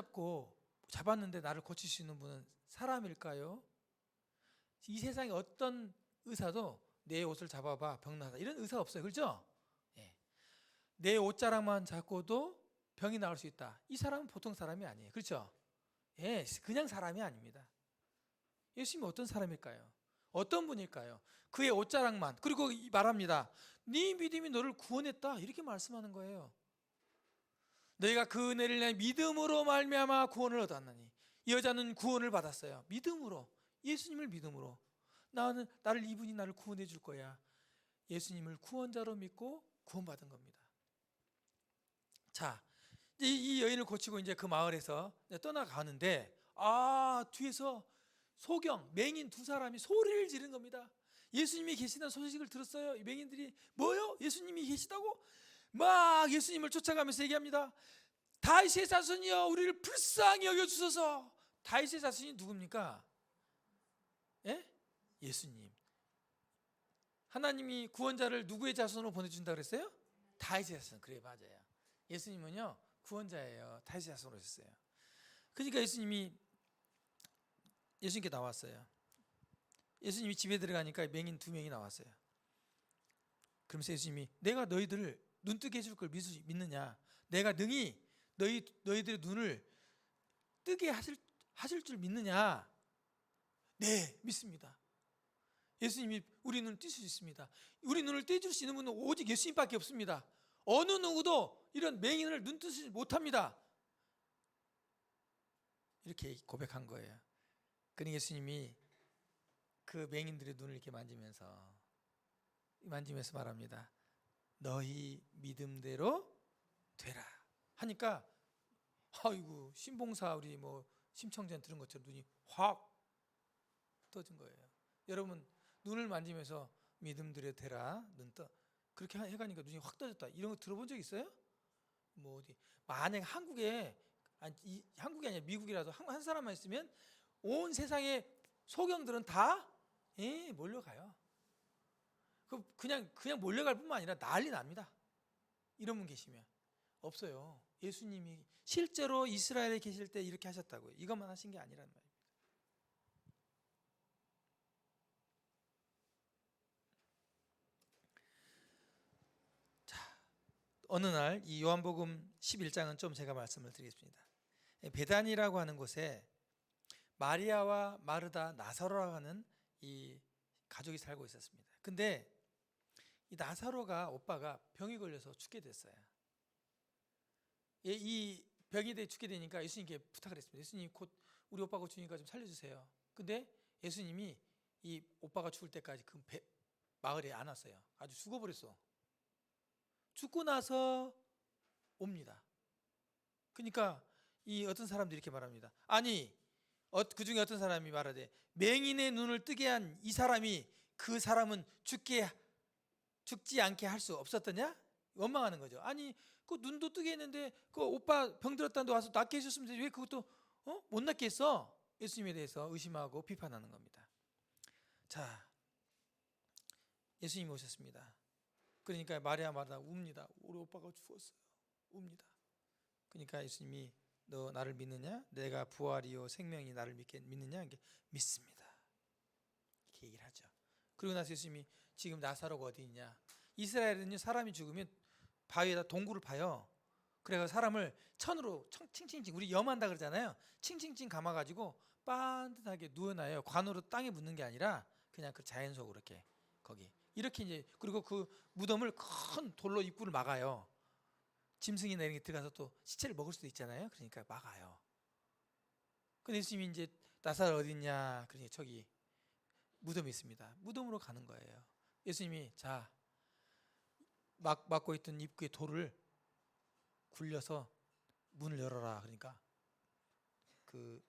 잡았는데 나를 고칠 수 있는 분은 사람일까요? 이 세상에 어떤 의사도 내 옷을 잡아봐 병 나다 이런 의사 없어요. 그렇죠? 내 옷자락만 잡고도 병이 나을 수 있다. 이 사람은 보통 사람이 아니에요. 그렇죠? 그냥 사람이 아닙니다. 예수님이 어떤 사람일까요? 어떤 분일까요? 그의 옷자락만, 그리고 말합니다. 네 믿음이 너를 구원했다, 이렇게 말씀하는 거예요. 너희가 그 은혜를 인하여 믿음으로 말미암아 구원을 얻었나니. 이 여자는 구원을 받았어요. 믿음으로, 예수님을 믿음으로. 이분이 나를 구원해 줄 거야. 예수님을 구원자로 믿고 구원받은 겁니다. 자, 이 여인을 고치고 이제 그 마을에서 떠나가는데, 뒤에서 맹인 두 사람이 소리를 지른 겁니다. 예수님이 계시다는 소식을 들었어요. 이 맹인들이 뭐요? 예수님이 계시다고? 막 예수님을 쫓아가면서 얘기합니다. 다윗의 자손이여, 우리를 불쌍히 여겨주소서. 다윗의 자손이 누굽니까? 예수님. 하나님이 구원자를 누구의 자손으로 보내준다 그랬어요? 다윗의 자손. 그래, 맞아요. 예수님은요 구원자예요. 다윗의 자손으로 오셨어요. 그러니까 예수님께 나왔어요. 예수님이 집에 들어가니까 맹인 두 명이 나왔어요. 그러면서 예수님이 내가 너희들을 눈뜨게 해줄 걸 믿느냐? 내가 능히 너희들의 눈을 뜨게 하실 줄 믿느냐? 네, 믿습니다. 예수님이 우리 눈을 뜰 수 있습니다. 우리 눈을 떼줄 수 있는 분은 오직 예수님밖에 없습니다. 어느 누구도 이런 맹인을 눈뜨지 못합니다. 이렇게 고백한 거예요. 그러니 예수님이 그 맹인들의 눈을 이렇게 만지면서 말합니다. 너희 믿음대로 되라 하니까, 아이고, 신봉사 우리 심청전 들은 것처럼 눈이 확 떠진 거예요. 여러분, 눈을 만지면서 믿음대로 되라, 그렇게 해가니까 눈이 확 떠졌다, 이런 거 들어본 적 있어요? 어디 만약 한국이 아니라 미국이라도 한 사람만 있으면 온 세상의 소경들은 다 몰려가요. 그냥 몰려갈 뿐만 아니라 난리 납니다. 이런 분 계시면. 없어요. 예수님이 실제로 이스라엘에 계실 때 이렇게 하셨다고요. 이것만 하신 게 아니란 말입니다. 어느 날 이 요한복음 11장은 좀 제가 말씀을 드리겠습니다. 베다니라고 하는 곳에 마리아와 마르다, 나사로라고 하는 이 가족이 살고 있었습니다. 근데 이 나사로가 오빠가 병이 걸려서 죽게 됐어요. 이 병이 죽게 되니까 예수님께 부탁을 했습니다. 예수님, 곧 우리 오빠가 죽으니까 좀 살려주세요. 근데 예수님이 이 오빠가 죽을 때까지 그 마을에 안 왔어요. 아주 죽어버렸어. 죽고 나서 옵니다. 그러니까 이 어떤 사람들이 이렇게 말합니다. 아니, 그 중에 어떤 사람이 말하되, 맹인의 눈을 뜨게 한 이 사람이 그 사람은 죽지 않게 할 수 없었더냐? 원망하는 거죠. 아니, 그 눈도 뜨게 했는데 그 오빠 병 들었다는데 와서 낫게 해줬으면 되지, 왜 그것도 못 낫게 했어? 예수님에 대해서 의심하고 비판하는 겁니다. 자, 예수님이 오셨습니다. 그러니까 마리아 마르다 웁니다. 우리 오빠가 죽었어요. 웁니다. 그러니까 예수님이, 너 나를 믿느냐? 내가 부활이요 생명이 나를 믿느냐? 믿습니다. 이렇게 얘기를 하죠. 그리고 나서 예수님이, 지금 나사로가 어디 있냐? 이스라엘은요, 사람이 죽으면 바위에다 동굴을 파요. 그래서 사람을 천으로 칭칭칭, 우리 염한다 그러잖아요. 칭칭칭 감아가지고 반듯하게 누워놔요. 관으로 땅에 묻는 게 아니라 그냥 그 자연 속으로 이렇게 거기 이렇게 이제, 그리고 그 무덤을 큰 돌로 입구를 막아요. 짐승이나 이런 게 들어가서 또 시체를 먹을 수도 있잖아요. 그러니까 막아요. 근데 예수님이 이제 나사로 어디 있냐? 그러니 저기 무덤이 있습니다. 무덤으로 가는 거예요. 예수님이, 자, 막고 있던 입구에 돌을 굴려서 문을 열어라. 그러니까 그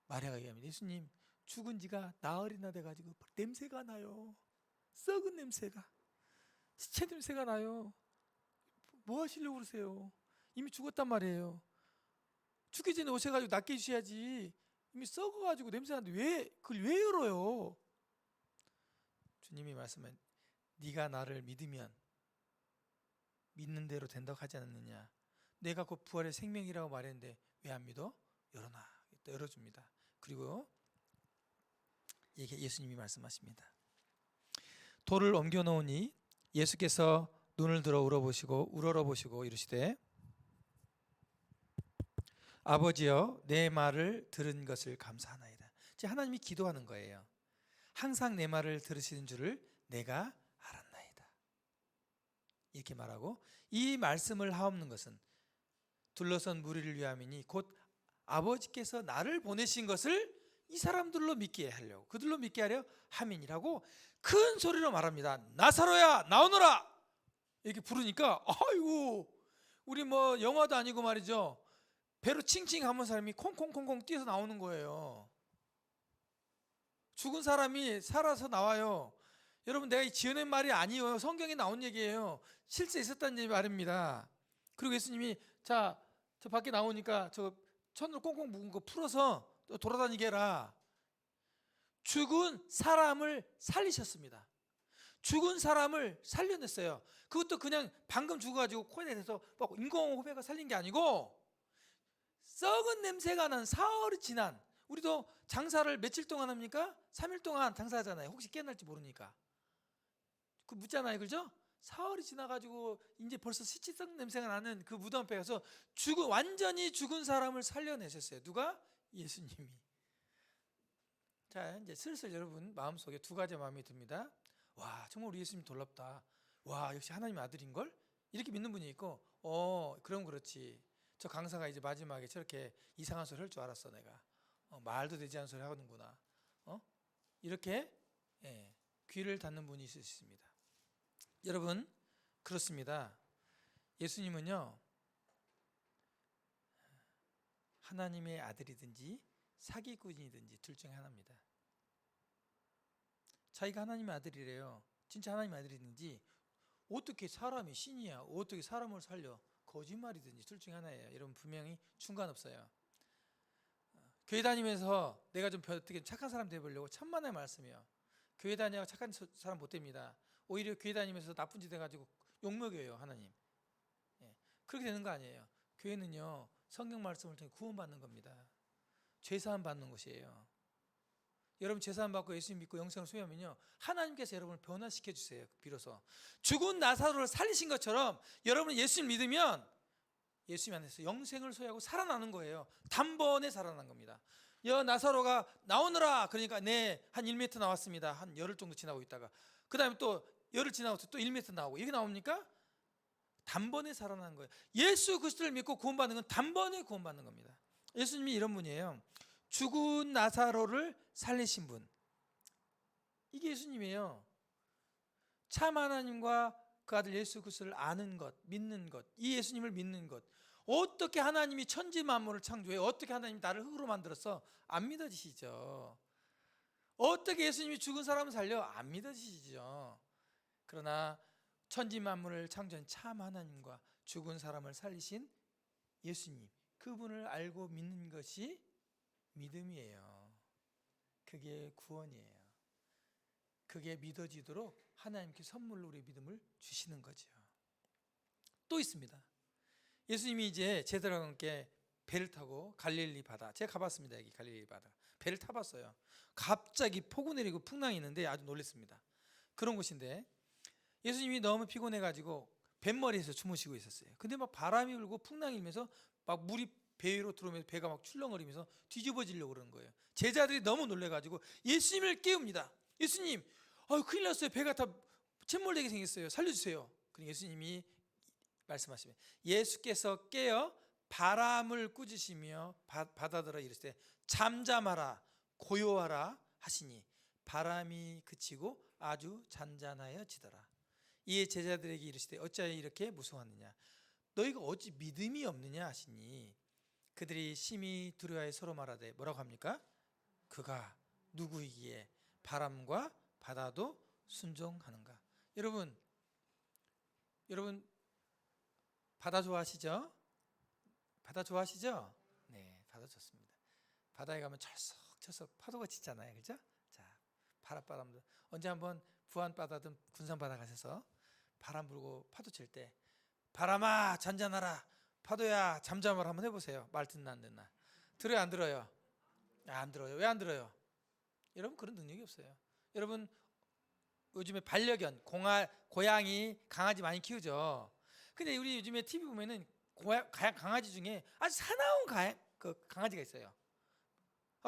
마리아가 얘기합니다. 예수님, 죽은 지가 나흘이나 돼가지고 냄새가 나요. 썩은 냄새가, 시체 냄새가 나요. 뭐 하시려고 그러세요? 이미 죽었단 말이에요. 죽기 전에 오셔가지고 낫게 해주셔야지. 이미 썩어가지고 냄새 나는데 그걸 왜 열어요? 주님이 말씀한, 네가 나를 믿으면 믿는 대로 된다고 하지 않았느냐? 내가 곧 부활의 생명이라고 말했는데 왜 안 믿어? 열어놔. 열어줍니다. 그리고 예수님이 말씀하십니다. 돌을 옮겨 놓으니 예수께서 눈을 들어 우러러보시고 이르시되, 아버지여, 내 말을 들은 것을 감사하나이다. 이제 하나님이 기도하는 거예요. 항상 내 말을 들으시는 줄을 내가 알았나이다. 이렇게 말하고, 이 말씀을 하옵는 것은 둘러선 무리를 위함이니 곧 아버지께서 나를 보내신 것을 이 사람들로 믿게 하려고, 그들로 믿게 하려 함이니라고 큰 소리로 말합니다. 나사로야, 나오너라! 이렇게 부르니까, 아이고, 우리 뭐 영화도 아니고 말이죠, 배로 칭칭 하면 사람이 콩콩콩콩 뛰어서 나오는 거예요. 죽은 사람이 살아서 나와요. 여러분, 내가 지어낸 말이 아니에요. 성경에 나온 얘기예요. 실제 있었다는 말입니다. 그리고 예수님이, 자, 저 밖에 나오니까 저 천으로 꽁꽁 묶은 거 풀어서 돌아다니게 해라. 죽은 사람을 살리셨습니다. 죽은 사람을 살려냈어요. 그것도 그냥 방금 죽어가지고 코에 대서 인공호흡해가 살린 게 아니고, 썩은 냄새가 난 사흘이 지난, 우리도 장사를 며칠 동안 합니까? 3일 동안 장사하잖아요. 혹시 깨어날지 모르니까. 그 묻잖아요. 그죠? 사흘이 지나가지고 이제 벌써 시치성 냄새가 나는 그 무덤 앞에 가서 완전히 죽은 사람을 살려내셨어요. 누가? 예수님이. 자, 이제 슬슬 여러분 마음속에 두 가지 마음이 듭니다. 와, 정말 우리 예수님 놀랍다. 와, 역시 하나님의 아들인걸? 이렇게 믿는 분이 있고, 그럼 그렇지. 저 강사가 이제 마지막에 저렇게 이상한 소리 할 줄 알았어. 내가 말도 되지 않은 소리 하는구나. 이렇게 귀를 닫는 분이 있을 수 있습니다. 여러분, 그렇습니다. 예수님은요, 하나님의 아들이든지 사기꾼이든지 둘 중에 하나입니다. 자기가 하나님의 아들이래요. 진짜 하나님의 아들이든지, 어떻게 사람이 신이야, 어떻게 사람을 살려, 거짓말이든지 둘 중에 하나예요. 여러분, 분명히 중간 없어요. 교회 다니면서 내가 좀 어떻게 착한 사람 되어보려고 천만의 말씀이요. 교회 다니고 착한 사람 못 됩니다. 오히려 교회 다니면서 나쁜 짓 해가지고 욕먹여요, 하나님. 그렇게 되는 거 아니에요. 교회는요, 성경 말씀을 통해 구원받는 겁니다. 죄사함 받는 곳이에요. 여러분, 죄사함 받고 예수님 믿고 영생을 소유하면요, 하나님께서 여러분을 변화시켜 주세요. 비로소 죽은 나사로를 살리신 것처럼 여러분 예수님 믿으면 예수님 안에서 영생을 소유하고 살아나는 거예요. 단번에 살아나는 겁니다. 여 나사로가 나오너라. 그러니까 네, 한 1m 나왔습니다. 한 열흘 정도 지나고 있다가 그 다음에 또 열흘 지나고 또 1m 나오고 이게 나옵니까? 단번에 살아나는 거예요. 예수 그리스도를 믿고 구원받는 건 단번에 구원받는 겁니다. 예수님이 이런 분이에요. 죽은 나사로를 살리신 분, 이게 예수님이에요. 참 하나님과 그 아들 예수 그리스도를 아는 것, 믿는 것, 이 예수님을 믿는 것. 어떻게 하나님이 천지 만물을 창조해? 어떻게 하나님이 나를 흙으로 만들었어? 안 믿어지시죠. 어떻게 예수님이 죽은 사람을 살려? 안 믿어지시죠. 그러나 천지 만물을 창조한 참 하나님과 죽은 사람을 살리신 예수님, 그분을 알고 믿는 것이 믿음이에요. 그게 구원이에요. 그게 믿어지도록 하나님께 선물로 우리 믿음을 주시는 거죠. 또 있습니다. 예수님이 이제 제자들과 함께 배를 타고 갈릴리 바다, 제가 가봤습니다. 여기 갈릴리 바다 배를 타봤어요. 갑자기 폭우 내리고 풍랑이 있는데 아주 놀랐습니다. 그런 곳인데 예수님이 너무 피곤해가지고 뱃머리에서 주무시고 있었어요. 근데 막 바람이 불고 풍랑이 일면서 막 물이 배 위로 들어오면서 배가 막 출렁거리면서 뒤집어지려고 그러는 거예요. 제자들이 너무 놀래가지고 예수님을 깨웁니다. 예수님, 큰일 났어요. 배가 다 침몰되게 생겼어요. 살려주세요. 그러니까 예수님이 말씀하시면, 예수께서 깨어 바람을 꾸짖으시며 바다들아 이르시되 잠잠하라 고요하라 하시니 바람이 그치고 아주 잔잔하여지더라. 이에 제자들에게 이르시되 어찌하여 이렇게 무서워하느냐? 너희가 어찌 믿음이 없느냐 하시니 그들이 심히 두려워하여 서로 말하되 뭐라고 합니까? 그가 누구이기에 바람과 바다도 순종하는가? 여러분 바다 좋아하시죠? 바다 좋아하시죠? 네, 바다 좋습니다. 바다에 가면 철썩철썩 파도가 치잖아요, 그죠? 자, 바닷바람도 언제 한번 부안바다든 군산바다 가셔서 바람 불고 파도 칠 때 바람아 잔잔하라, 파도야 잠잠하라 한번 해보세요. 말 듣나 안 듣나? 들어요, 안 들어요? 안 들어요. 왜 안 들어요? 여러분 그런 능력이 없어요. 여러분 요즘에 반려견, 고양이, 강아지 많이 키우죠. 근데 우리 요즘에 TV 보면은 강아지 중에 아주 사나운 강아지가 있어요.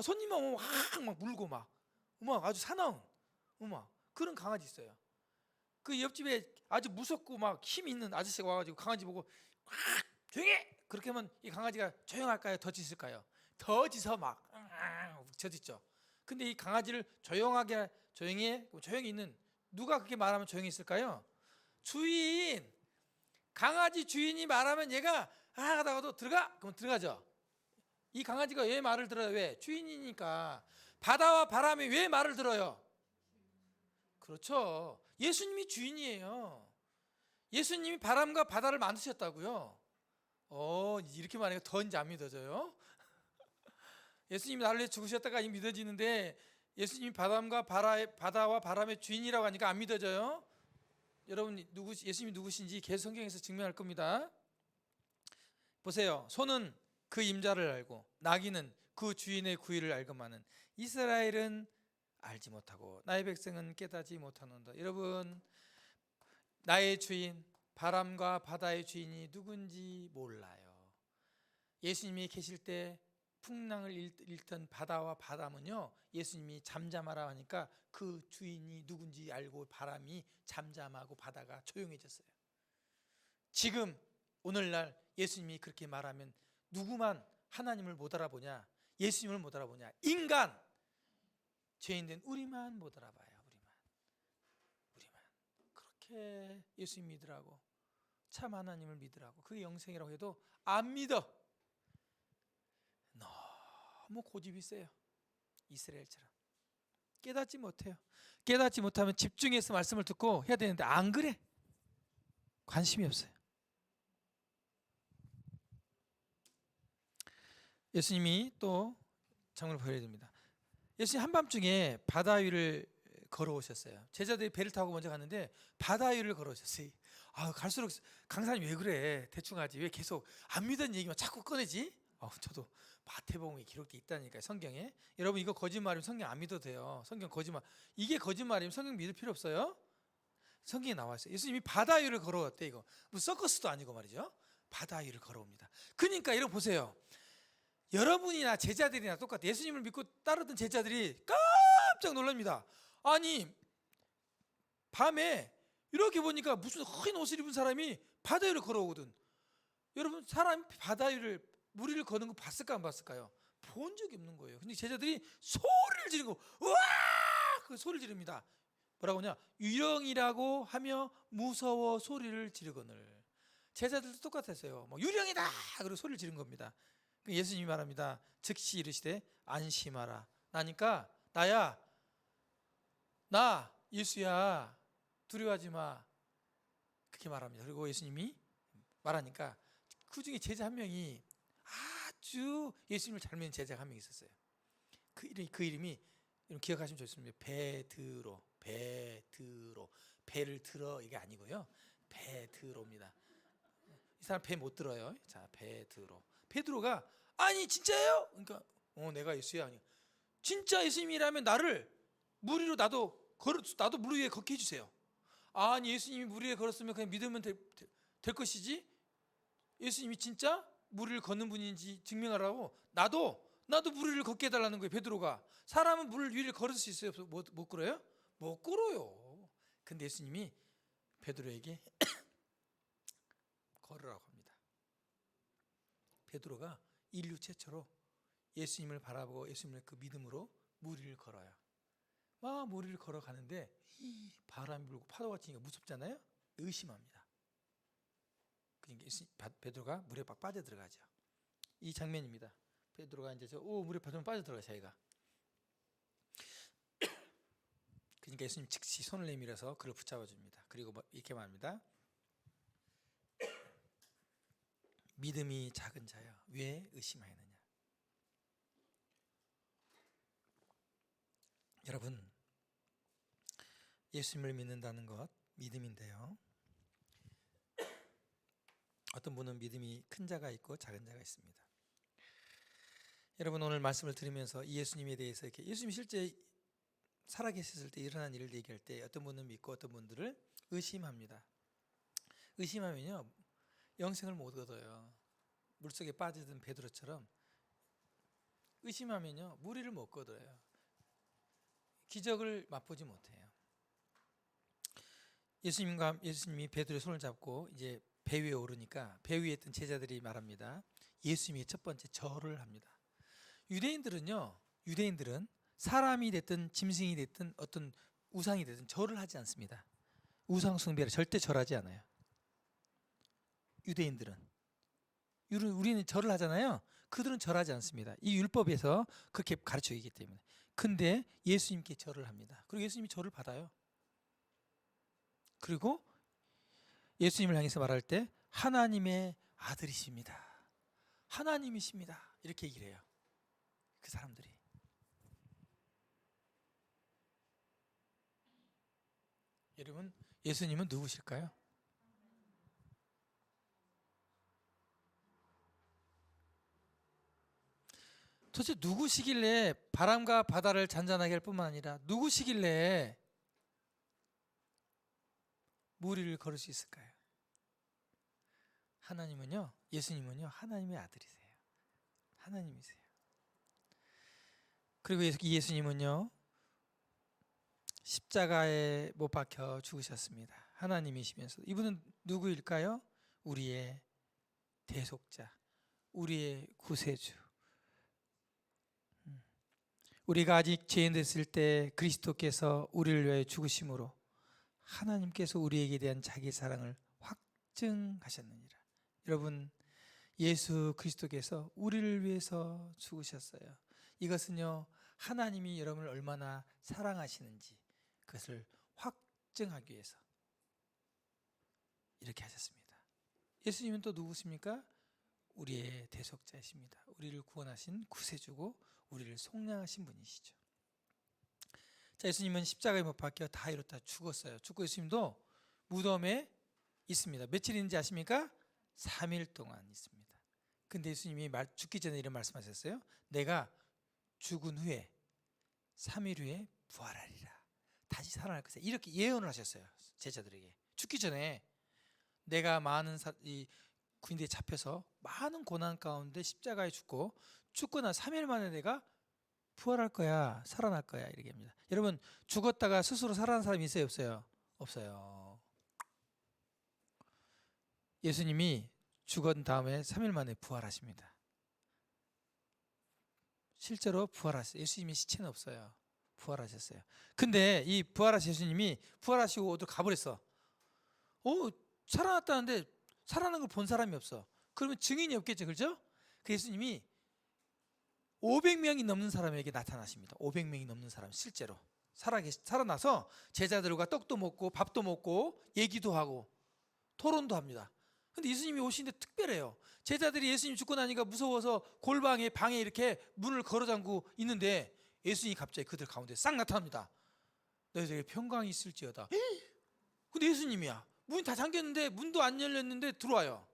손님 오면 막 물고 막 아주 사나운 그런 강아지 있어요. 그 옆집에 아주 무섭고 막 힘 있는 아저씨가 와가지고 강아지 보고 조용해! 그렇게 하면 이 강아지가 조용할까요? 더 짖을까요? 더 짖어 막 짖죠. 근데 이 강아지를 조용히 있는 누가 그렇게 말하면 조용히 있을까요? 주인! 강아지 주인이 말하면 얘가 하다가도 들어가! 그럼 들어가죠. 이 강아지가 왜 말을 들어요? 왜? 주인이니까. 바다와 바람이 왜 말을 들어요? 그렇죠. 예수님이 주인이에요. 예수님이 바람과 바다를 만드셨다고요. 이렇게 말하니까 더 이제 안 믿어져요. 예수님이 나를 위해 죽으셨다가 이 믿어지는데 예수님이 바다와 바람의 주인이라고 하니까 안 믿어져요. 여러분 예수님이 누구신지 계속 성경에서 증명할 겁니다. 보세요. 소는 그 임자를 알고 나귀는 그 주인의 구의를 알고만은 이스라엘은 알지 못하고 나의 백성은 깨닫지 못하는다. 여러분 나의 주인 바람과 바다의 주인이 누군지 몰라요. 예수님이 계실 때 풍랑을 일던 바다와 바람은요 예수님이 잠잠하라 하니까 그 주인이 누군지 알고 바람이 잠잠하고 바다가 조용해졌어요. 지금 오늘날 예수님이 그렇게 말하면 누구만 하나님을 못 알아보냐? 예수님을 못 알아보냐? 인간 죄인된 우리만 못 알아봐요. 우리만 그렇게 예수님 믿으라고 참 하나님을 믿으라고 그게 영생이라고 해도 안 믿어. 너무 고집이 세요. 이스라엘처럼 깨닫지 못해요. 깨닫지 못하면 집중해서 말씀을 듣고 해야 되는데 안 그래. 관심이 없어요. 예수님이 또 장면을 보여줍니다. 예수님 한밤중에 바다 위를 걸어오셨어요. 제자들이 배를 타고 먼저 갔는데 바다 위를 걸어오셨어요. 갈수록 강사님 왜 그래? 대충 하지. 왜 계속 안 믿은 얘기만 자꾸 꺼내지? 저도 마태복음에 기록되어 있다니까요. 성경에. 여러분 이거 거짓말이면 성경 안 믿어도 돼요. 성경 거짓말. 이게 거짓말이면 성경 믿을 필요 없어요. 성경에 나와 있어요. 예수님이 바다 위를 걸어왔대. 이거 무슨 서커스도 아니고 말이죠. 바다 위를 걸어옵니다. 그러니까 여러분 보세요. 여러분이나 제자들이나 똑같아요. 예수님을 믿고 따르던 제자들이 깜짝 놀랍니다. 아니 밤에 이렇게 보니까 무슨 흰 옷을 입은 사람이 바다 위를 걸어오거든. 여러분 사람이 바다 위를 물 위를 걷는 거 봤을까 안 봤을까요? 본 적이 없는 거예요. 근데 제자들이 소리를 지르고 우와! 그 소리를 지릅니다. 뭐라고 하냐? 유령이라고 하며 무서워 소리를 지르거늘. 제자들도 똑같았어요. 뭐 유령이다! 그리고 소리를 지른 겁니다. 예수님이 말합니다. 즉시 이르시되 안심하라. 나니까 나야. 나 예수야. 두려워하지 마. 그렇게 말합니다. 그리고 예수님이 말하니까 그 중에 제자 한 명이 아주 예수님을 잘 믿는 제자가 한 명 있었어요. 그 이름이 기억하시면 좋습니다. 베드로. 배를 들어 이게 아니고요. 베드로입니다. 이 사람 배 못 들어요. 자, 베드로가 아니 진짜예요? 그러니까 내가 예수야. 진짜 예수님이라면 나를 물 위로 나도 물 위에 걷게 해주세요. 아니 예수님이 물 위에 걸었으면 그냥 믿으면 될 것이지. 예수님이 진짜 물 위를 걷는 분인지 증명하라고 나도 물 위를 걷게 해달라는 거예요. 베드로가. 사람은 물 위를 걸을 수 있어요? 못 걸어요? 못 걸어요. 근데 예수님이 베드로에게 걸으라고 합니다. 베드로가 인류 최초로 예수님을 바라보고 예수님을 그 믿음으로 물 위를 걸어요. 막 물 위를 걸어가는데 바람이 불고 파도가 치니까 무섭잖아요. 의심합니다. 그러니까 베드로가 물에 막 빠져들어가죠. 이 장면입니다. 베드로가 이제 물에 빠져들어가 자기가. 그러니까 예수님 즉시 손을 내밀어서 그를 붙잡아 줍니다. 그리고 이렇게 말합니다. 믿음이 작은 자여 왜 의심하였느냐. 여러분 예수님을 믿는다는 것 믿음인데요. 어떤 분은 믿음이 큰 자가 있고 작은 자가 있습니다. 여러분 오늘 말씀을 들으면서 이 예수님에 대해서 이렇게 예수님이 실제 살아계셨을 때 일어난 일을 얘기할 때 어떤 분은 믿고 어떤 분들을 의심합니다. 의심하면요 영생을 못 얻어요. 물속에 빠지던 베드로처럼 의심하면요 물 위를 못 얻어요. 기적을 맛보지 못해요. 예수님이 베드로의 손을 잡고 이제 배 위에 오르니까 배 위에 있던 제자들이 말합니다. 예수님이 첫 번째 절을 합니다. 유대인들은 사람이 됐든 짐승이 됐든 어떤 우상이 됐든 절을 하지 않습니다. 우상 숭배를 절대 절하지 않아요. 유대인들은. 우리는 절을 하잖아요. 그들은 절하지 않습니다. 이 율법에서 그렇게 가르쳐 주기 때문에. 근데 예수님께 절을 합니다. 그리고 예수님이 절을 받아요. 그리고 예수님을 향해서 말할 때 하나님의 아들이십니다. 하나님이십니다. 이렇게 얘기를 해요. 그 사람들이. 여러분 예수님은 누구실까요? 도대체 누구시길래 바람과 바다를 잔잔하게 할 뿐만 아니라 누구시길래 물 위를 걸을 수 있을까요? 예수님은요 하나님의 아들이세요. 하나님이세요. 그리고 이 예수님은요 십자가에 못 박혀 죽으셨습니다. 하나님이시면서. 이분은 누구일까요? 우리의 대속자, 우리의 구세주. 우리가 아직 죄인 됐을 때 그리스도께서 우리를 위하여 죽으심으로 하나님께서 우리에게 대한 자기 사랑을 확증하셨느니라. 여러분 예수 그리스도께서 우리를 위해서 죽으셨어요. 이것은요 하나님이 여러분을 얼마나 사랑하시는지 그것을 확증하기 위해서 이렇게 하셨습니다. 예수님은 또 누구십니까? 우리의 대속자이십니다. 우리를 구원하신 구세주고 우리를 속량하신 분이시죠. 자, 예수님은 십자가에 못 박혀 다 이뤘다 죽었어요. 죽고 예수님도 무덤에 있습니다. 며칠인지 아십니까? 3일 동안 있습니다. 근데 예수님이 죽기 전에 이런 말씀하셨어요. 내가 죽은 후에 3일 후에 부활하리라. 다시 살아날 것이다. 이렇게 예언을 하셨어요. 제자들에게. 죽기 전에 내가 많은 군대에 잡혀서 많은 고난 가운데 십자가에 죽고 나 3일 만에 내가 부활할 거야, 살아날 거야, 이렇게 합니다. 여러분, 죽었다가 스스로 살아난 사람이 있어요, 없어요? 없어요. 예수님이 죽은 다음에 3일 만에 부활하십니다. 실제로 부활하셨어요. 예수님이 시체는 없어요. 부활하셨어요. 근데 이 부활하신 예수님이 부활하시고 어디로 가버렸어. 살아났다는데 살아난 걸 본 사람이 없어. 그러면 증인이 없겠죠, 그렇죠? 그 예수님이 500명이 넘는 사람에게 나타나십니다. 500명이 넘는 사람, 실제로 살아나서 제자들과 떡도 먹고 밥도 먹고 얘기도 하고 토론도 합니다. 근데 예수님이 오시는데 특별해요. 제자들이 예수님 죽고 나니까 무서워서 골방에 방에 이렇게 문을 걸어잠고 있는데 예수님이 갑자기 그들 가운데 싹 나타납니다. 너희들에게 평강이 있을지어다. 근데 예수님이야. 문이 다 잠겼는데, 문도 안 열렸는데 들어와요.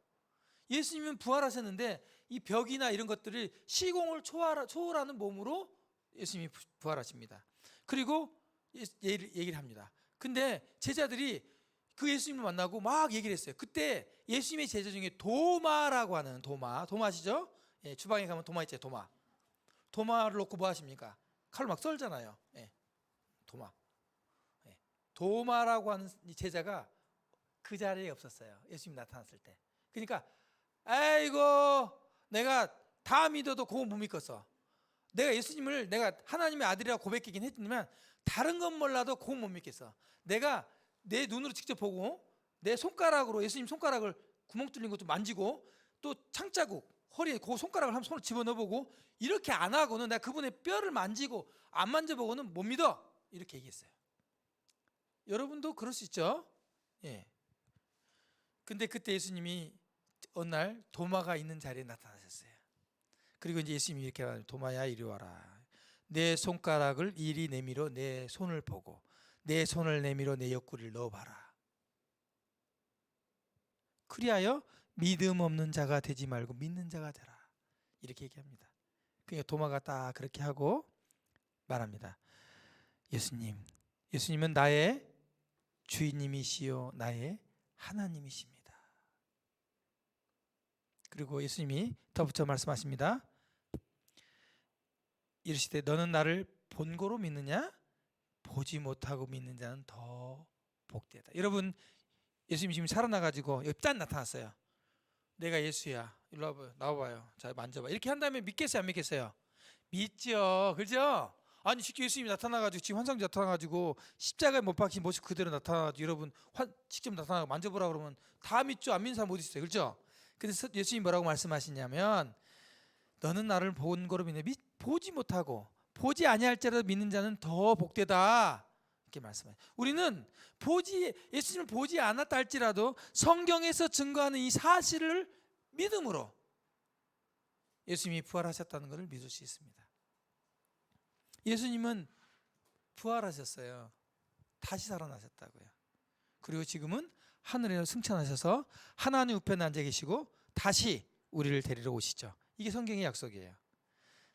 예수님은 부활하셨는데 이 벽이나 이런 것들을 시공을 초월하는 몸으로 예수님이 부활하십니다. 그리고 얘기를 합니다. 근데 제자들이 그 예수님을 만나고 막 얘기를 했어요. 그때 예수님의 제자 중에 도마라고 하는, 도마 아시죠? 예, 주방에 가면 도마 있죠, 도마. 도마를 놓고 뭐 하십니까? 칼로 막 썰잖아요. 예, 도마. 예, 도마라고 하는 제자가 그 자리에 없었어요. 예수님 나타났을 때. 그러니까 아이고, 내가 다 믿어도 그거 못 믿겠어. 내가 예수님을 내가 하나님의 아들이라고 고백하긴 했지만 다른 건 몰라도 그거 못 믿겠어. 내가 내 눈으로 직접 보고 내 손가락으로 예수님 손가락을 구멍 뚫린 것도 만지고 또 창자국 허리에 그 손가락을 한번 손을 집어넣어보고 이렇게 안 하고는 내가 그분의 뼈를 만지고 안 만져보고는 못 믿어, 이렇게 얘기했어요. 여러분도 그럴 수 있죠? 예. 근데 그때 예수님이 어느 날 도마가 있는 자리에 나타나셨어요. 그리고 이제 예수님이 이렇게 말합니다. 도마야, 이리 와라. 내 손가락을 이리 내밀어 내 손을 보고 내 손을 내밀어 내 옆구리를 넣어봐라. 그리하여 믿음 없는 자가 되지 말고 믿는 자가 되라, 이렇게 얘기합니다. 그러니까 도마가 딱 그렇게 하고 말합니다. 예수님은 나의 주인님이시요 나의 하나님이십니다. 그리고 예수님이 덧붙여 말씀하십니다. 이르시되 너는 나를 본고로 믿느냐? 보지 못하고 믿는 자는 더 복되다. 여러분, 예수님이 지금 살아나가지고 여기 짠 나타났어요. 내가 예수야, 일로 와봐요, 나와봐요, 자 만져봐, 이렇게 한 다음에 믿겠어요, 안 믿겠어요? 믿죠, 그죠? 아니 직접 예수님이 나타나가지고 지금 환상이 나타나가지고 십자가에 못 박힌 모습 그대로 나타나가지고 여러분 직접 나타나고 만져보라 그러면 다 믿죠? 안 믿는 사람 어디 있어요, 그렇죠? 그래서 예수님이 뭐라고 말씀하시냐면 너는 나를 본 거로 믿는 보지 못하고 보지 아니할지라도 믿는 자는 더 복되다, 이렇게 말씀해요. 우리는 예수님을 보지 않았다 할지라도 성경에서 증거하는 이 사실을 믿음으로 예수님이 부활하셨다는 것을 믿을 수 있습니다. 예수님은 부활하셨어요. 다시 살아나셨다고요. 그리고 지금은 하늘에 승천하셔서 하나님 우편에 앉아 계시고 다시 우리를 데리러 오시죠. 이게 성경의 약속이에요.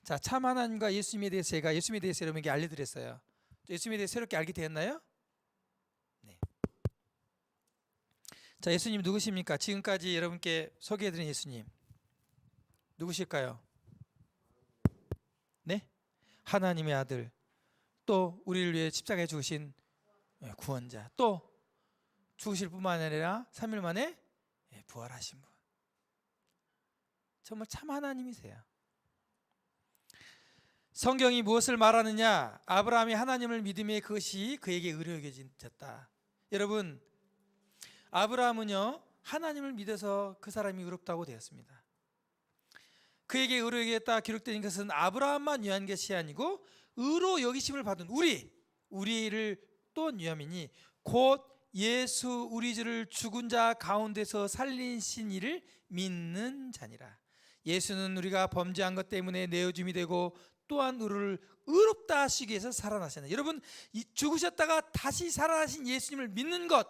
자, 참 하나님과 예수님에 대해서 제가 예수님에 대해서 여러분에게 알려드렸어요. 예수님에 대해서 새롭게 알게 되었나요? 네. 자, 예수님 누구십니까? 지금까지 여러분께 소개해드린 예수님 누구실까요? 네? 하나님의 아들, 또 우리를 위해 십자가에 죽으신 구원자, 또 죽으실 뿐만 아니라 3일 만에 부활하신 분. 정말 참 하나님이세요. 성경이 무엇을 말하느냐? 아브라함이 하나님을 믿음에 그것이 그에게 의로 여겨졌다. 여러분, 아브라함은요 하나님을 믿어서 그 사람이 의롭다고 되었습니다. 그에게 의로 여겼다 기록된 것은 아브라함만 위한 것이 아니고 의로 여기심을 받은 우리를 또 위함이니 곧 예수 우리 주를 죽은 자 가운데서 살리신 이를 믿는 자니라. 예수는 우리가 범죄한 것 때문에 내어줌이 되고 또한 우리를 의롭다 하시기 위해서 살아나셨네. 여러분, 죽으셨다가 다시 살아나신 예수님을 믿는 것,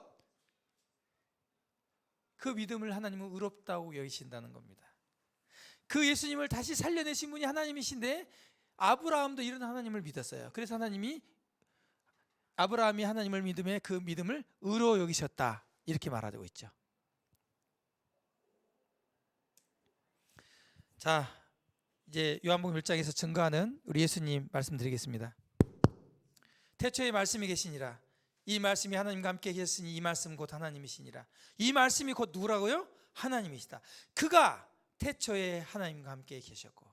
그 믿음을 하나님은 의롭다고 여기신다는 겁니다. 그 예수님을 다시 살려내신 분이 하나님이신데 아브라함도 이런 하나님을 믿었어요. 그래서 하나님이 아브라함이 하나님을 믿음에 그 믿음을 의로 여기셨다, 이렇게 말하고 있죠. 자, 이제 요한복음 1장에서 증거하는 우리 예수님 말씀드리겠습니다. 태초에 말씀이 계시니라. 이 말씀이 하나님과 함께 계셨으니 이 말씀 곧 하나님이시니라. 이 말씀이 곧 누구라고요? 하나님이시다. 그가 태초에 하나님과 함께 계셨고,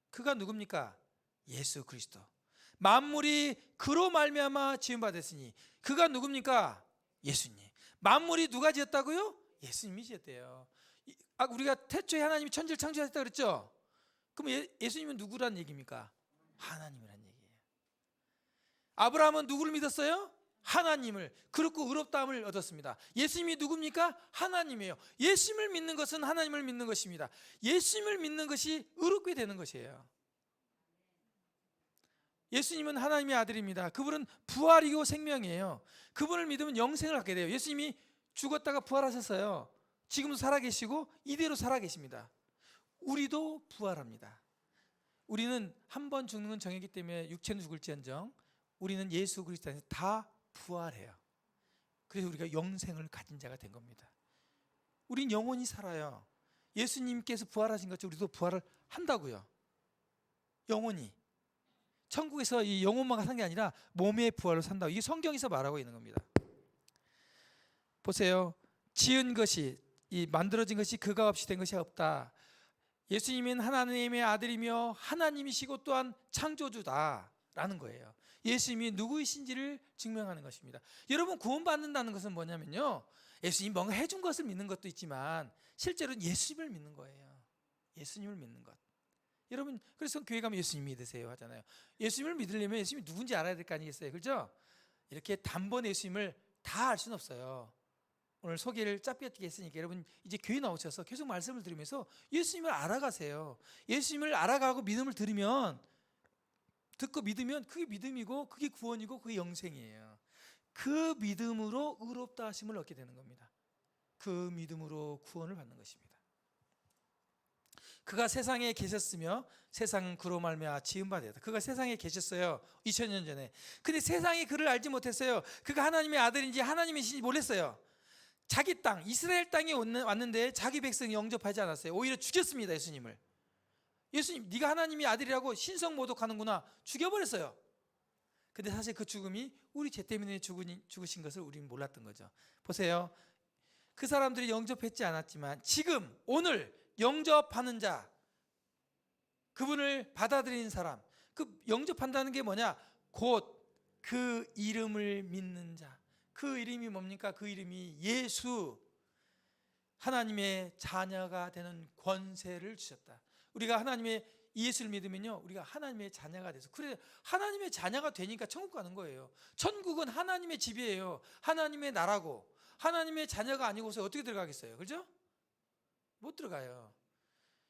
그가 누굽니까? 예수 그리스도. 만물이 그로 말미암아 지음 받았으니 그가 누굽니까? 예수님. 만물이 누가 지었다고요? 예수님이 지었대요. 우리가 태초에 하나님이 천지를 창조하셨다 그랬죠? 그럼 예수님은 누구란 얘기입니까? 하나님이란 얘기예요. 아브라함은 누구를 믿었어요? 하나님을. 그렇고 의롭다함을 얻었습니다. 예수님이 누굽니까? 하나님이에요. 예수님을 믿는 것은 하나님을 믿는 것입니다. 예수님을 믿는 것이 의롭게 되는 것이에요. 예수님은 하나님의 아들입니다. 그분은 부활이고 생명이에요. 그분을 믿으면 영생을 갖게 돼요. 예수님이 죽었다가 부활하셨어요. 지금도 살아계시고 이대로 살아계십니다. 우리도 부활합니다. 우리는 한 번 죽는 건 정했기 때문에 육체는 죽을지언정 우리는 예수 그리스도 안에서 다 부활해요. 그래서 우리가 영생을 가진 자가 된 겁니다. 우린 영원히 살아요. 예수님께서 부활하신 것처럼 우리도 부활을 한다고요. 영원히. 천국에서 이 영혼만 사는 게 아니라 몸의 부활로 산다고. 이게 성경에서 말하고 있는 겁니다. 보세요. 지은 것이, 이 만들어진 것이 그가 없이 된 것이 없다. 예수님은 하나님의 아들이며 하나님이시고 또한 창조주다라는 거예요. 예수님이 누구이신지를 증명하는 것입니다. 여러분, 구원받는다는 것은 뭐냐면요, 예수님이 뭔가 해준 것을 믿는 것도 있지만 실제로는 예수님을 믿는 거예요. 예수님을 믿는 것. 여러분, 그래서 교회 가면 예수님 믿으세요 하잖아요. 예수님을 믿으려면 예수님이 누군지 알아야 될 거 아니겠어요? 그렇죠? 이렇게 단번에 예수님을 다 알 수는 없어요. 오늘 소개를 짧게 했으니까 여러분 이제 교회 나오셔서 계속 말씀을 들으면서 예수님을 알아가세요. 예수님을 알아가고 믿음을 들으면, 듣고 믿으면 그게 믿음이고 그게 구원이고 그게 영생이에요. 그 믿음으로 의롭다 하심을 얻게 되는 겁니다. 그 믿음으로 구원을 받는 것입니다. 그가 세상에 계셨으며 세상은 그로 말미암아 지은 바 되었다. 그가 세상에 계셨어요. 2000년 전에. 근데 세상이 그를 알지 못했어요. 그가 하나님의 아들인지 하나님이신지 몰랐어요. 자기 땅, 이스라엘 땅에 왔는데 자기 백성이 영접하지 않았어요. 오히려 죽였습니다. 예수님을. 예수님, 네가 하나님의 아들이라고 신성 모독하는구나. 죽여버렸어요. 근데 사실 그 죽음이 우리 죄 때문에 죽으신 것을 우리는 몰랐던 거죠. 보세요. 그 사람들이 영접했지 않았지만 지금 오늘 영접하는 자, 그분을 받아들이는 사람, 그 영접한다는 게 뭐냐? 곧 그 이름을 믿는 자. 그 이름이 뭡니까? 그 이름이 예수. 하나님의 자녀가 되는 권세를 주셨다. 우리가 하나님의 예수를 믿으면요, 우리가 하나님의 자녀가 돼서, 그래 하나님의 자녀가 되니까 천국 가는 거예요. 천국은 하나님의 집이에요. 하나님의 나라고. 하나님의 자녀가 아니고서 어떻게 들어가겠어요? 그렇죠? 못 들어가요.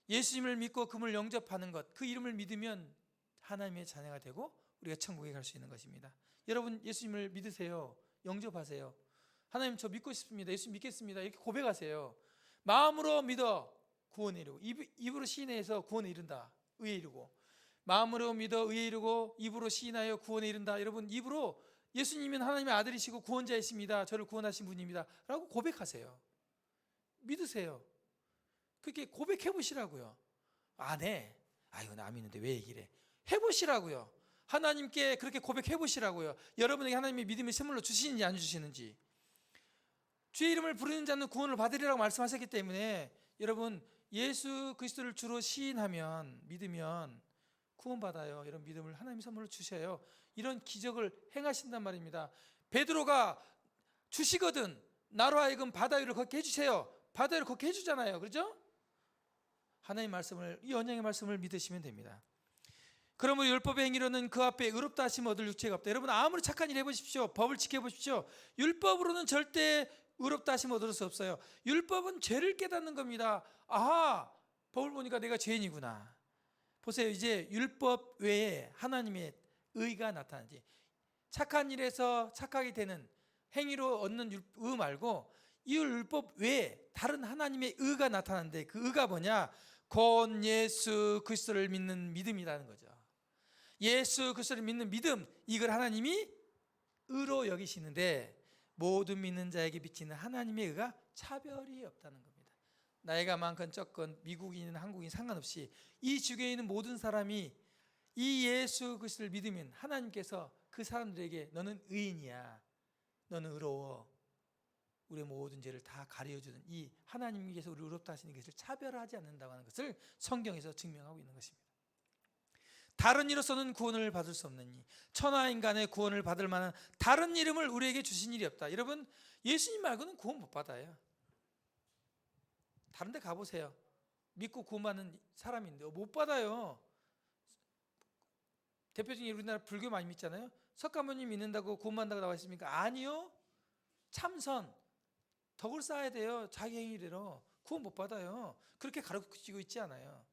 예수님을 믿고 그분을 영접하는 것, 그 이름을 믿으면 하나님의 자녀가 되고 우리가 천국에 갈 수 있는 것입니다. 여러분, 예수님을 믿으세요. 영접하세요. 하나님, 저 믿고 싶습니다. 예수 믿겠습니다. 이렇게 고백하세요. 마음으로 믿어 구원에 이르고, 입으로 시인해서 구원에 이른다. 의에 이르고. 마음으로 믿어 의에 이르고 입으로 시인하여 구원에 이른다. 여러분, 입으로 예수님은 하나님의 아들이시고 구원자이십니다. 저를 구원하신 분입니다 라고 고백하세요. 믿으세요. 그렇게 고백해 보시라고요. 안 해. 아이고, 나 믿는데 왜 얘기를 해. 해보시라고요. 하나님께 그렇게 고백해 보시라고요. 여러분에게 하나님이 믿음의 선물로 주시는지 안 주시는지. 주의 이름을 부르는 자는 구원을 받으리라고 말씀하셨기 때문에 여러분, 예수 그리스도를 주로 시인하면, 믿으면 구원받아요. 이런 믿음을 하나님이 선물로 주셔요. 이런 기적을 행하신단 말입니다. 베드로가 주시거든 나로 하여금 바다 위를 걷게 해주세요. 바다 위를 걷게 해주잖아요. 그렇죠? 하나님의 말씀을, 이 언약의 말씀을 믿으시면 됩니다. 그러므로 율법의 행위로는 그 앞에 의롭다 하심을 얻을 육체가 없다. 여러분, 아무리 착한 일 해보십시오. 법을 지켜보십시오. 율법으로는 절대 의롭다 하심을 얻을 수 없어요. 율법은 죄를 깨닫는 겁니다. 아하, 법을 보니까 내가 죄인이구나. 보세요. 이제 율법 외에 하나님의 의가 나타나지. 착한 일에서 착하게 되는 행위로 얻는 의 말고 이 율법 외에 다른 하나님의 의가 나타나는데, 그 의가 뭐냐? 곧 예수 그리스도를 믿는 믿음이라는 거죠. 예수 그리스도를 믿는 믿음, 이걸 하나님이 의로 여기시는데 모든 믿는 자에게 비치는 하나님의 의가 차별이 없다는 겁니다. 나이가 많건 적건 미국인이든 한국인 상관없이 이 지구에 있는 모든 사람이 이 예수 그리스도를 믿으면 하나님께서 그 사람들에게 너는 의인이야, 너는 의로워, 우리의 모든 죄를 다 가려주는 이 하나님께서 우리를 의롭다 하시는 것을 차별하지 않는다고 하는 것을 성경에서 증명하고 있는 것입니다. 다른 이로서는 구원을 받을 수 없느니 천하 인간의 구원을 받을 만한 다른 이름을 우리에게 주신 일이 없다. 여러분, 예수님 말고는 구원 못 받아요. 다른 데 가보세요. 믿고 구원받는 사람인데 못 받아요. 대표적인 우리나라 불교 많이 믿잖아요. 석가모니 믿는다고 구원받는다고 나와 있습니까? 아니요. 참선, 덕을 쌓아야 돼요. 자기 행위대로. 구원 못 받아요. 그렇게 가르치고 있지 않아요.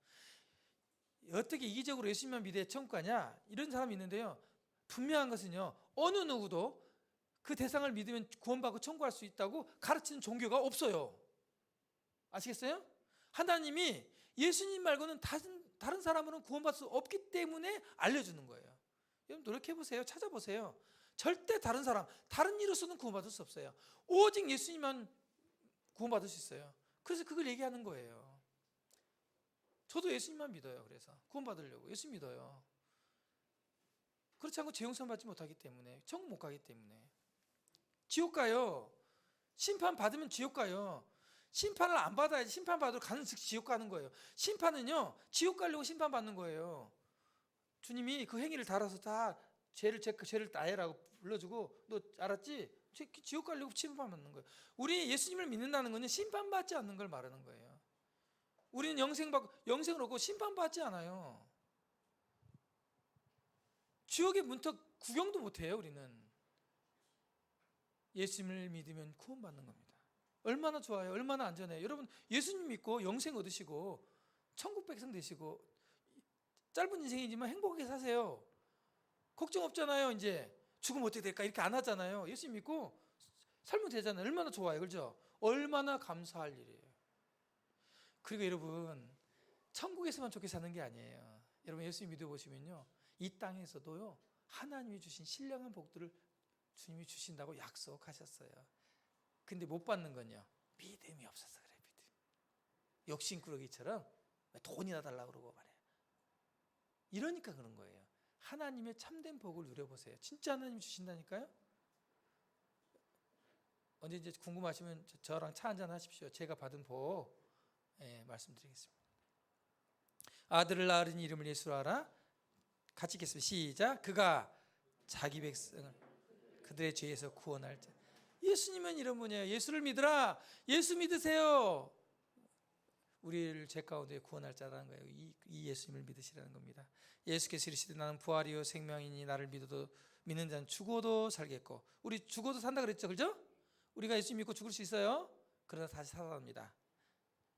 어떻게 이기적으로 예수님만 믿어야 천국 가냐? 이런 사람이 있는데요. 분명한 것은요, 어느 누구도 그 대상을 믿으면 구원받고 천국 갈 수 있다고 가르치는 종교가 없어요. 아시겠어요? 하나님이 예수님 말고는 다른 사람으로는 구원받을 수 없기 때문에 알려주는 거예요. 여러분 노력해보세요. 찾아보세요. 절대 다른 사람, 다른 이로서는 구원받을 수 없어요. 오직 예수님만 구원받을 수 있어요. 그래서 그걸 얘기하는 거예요. 저도 예수님만 믿어요. 그래서 구원받으려고 예수 믿어요. 그렇지 않고 죄용서를 받지 못하기 때문에, 천국 못 가기 때문에. 지옥 가요. 심판 받으면 지옥 가요. 심판을 안 받아야지. 심판 받으러 가는 즉 지옥 가는 거예요. 심판은요, 지옥 가려고 심판 받는 거예요. 주님이 그 행위를 달아서 다 죄를 다해라고 불러주고, 너 알았지? 지옥 가려고 심판 받는 거예요. 우리 예수님을 믿는다는 것은 심판 받지 않는 걸 말하는 거예요. 우리는 영생을 얻고 심판 받지 않아요. 지옥의 문턱 구경도 못 해요. 우리는 예수님을 믿으면 구원받는 겁니다. 얼마나 좋아요. 얼마나 안전해요. 여러분 예수님 믿고 영생 얻으시고 천국 백성 되시고 짧은 인생이지만 행복하게 사세요. 걱정 없잖아요. 이제 죽으면 어떻게 될까 이렇게 안 하잖아요. 예수님 믿고 살면 되잖아요. 얼마나 좋아요. 그렇죠? 얼마나 감사할 일이에요. 그리고 여러분 천국에서만 좋게 사는 게 아니에요. 여러분 예수님 믿어보시면요, 이 땅에서도요 하나님이 주신 신령한 복들을 주님이 주신다고 약속하셨어요. 근데 못 받는 건요, 믿음이 없어서 그래요. 믿음. 욕심꾸러기처럼 돈이나 달라고 그러고 말이에요. 이러니까 그런 거예요. 하나님의 참된 복을 누려보세요. 진짜 하나님 주신다니까요. 언제 이제 궁금하시면 저랑 차 한잔 하십시오. 제가 받은 복 말씀드리겠습니다. 아들을 낳으니 이름을 예수로 하라. 같이 읽겠습니다. 시작. 그가 자기 백성을 그들의 죄에서 구원할 자. 예수님은 이런 분이에요. 예수를 믿으라. 예수 믿으세요. 우리를 죄 가운데 구원할 자라는 거예요. 이 예수님을 믿으시라는 겁니다. 예수께서 이르시되 나는 부활이요 생명이니 나를 믿는 자는 죽어도 살겠고. 우리 죽어도 산다 그랬죠. 그죠? 우리가 예수 믿고 죽을 수 있어요. 그러나 다시 살아납니다.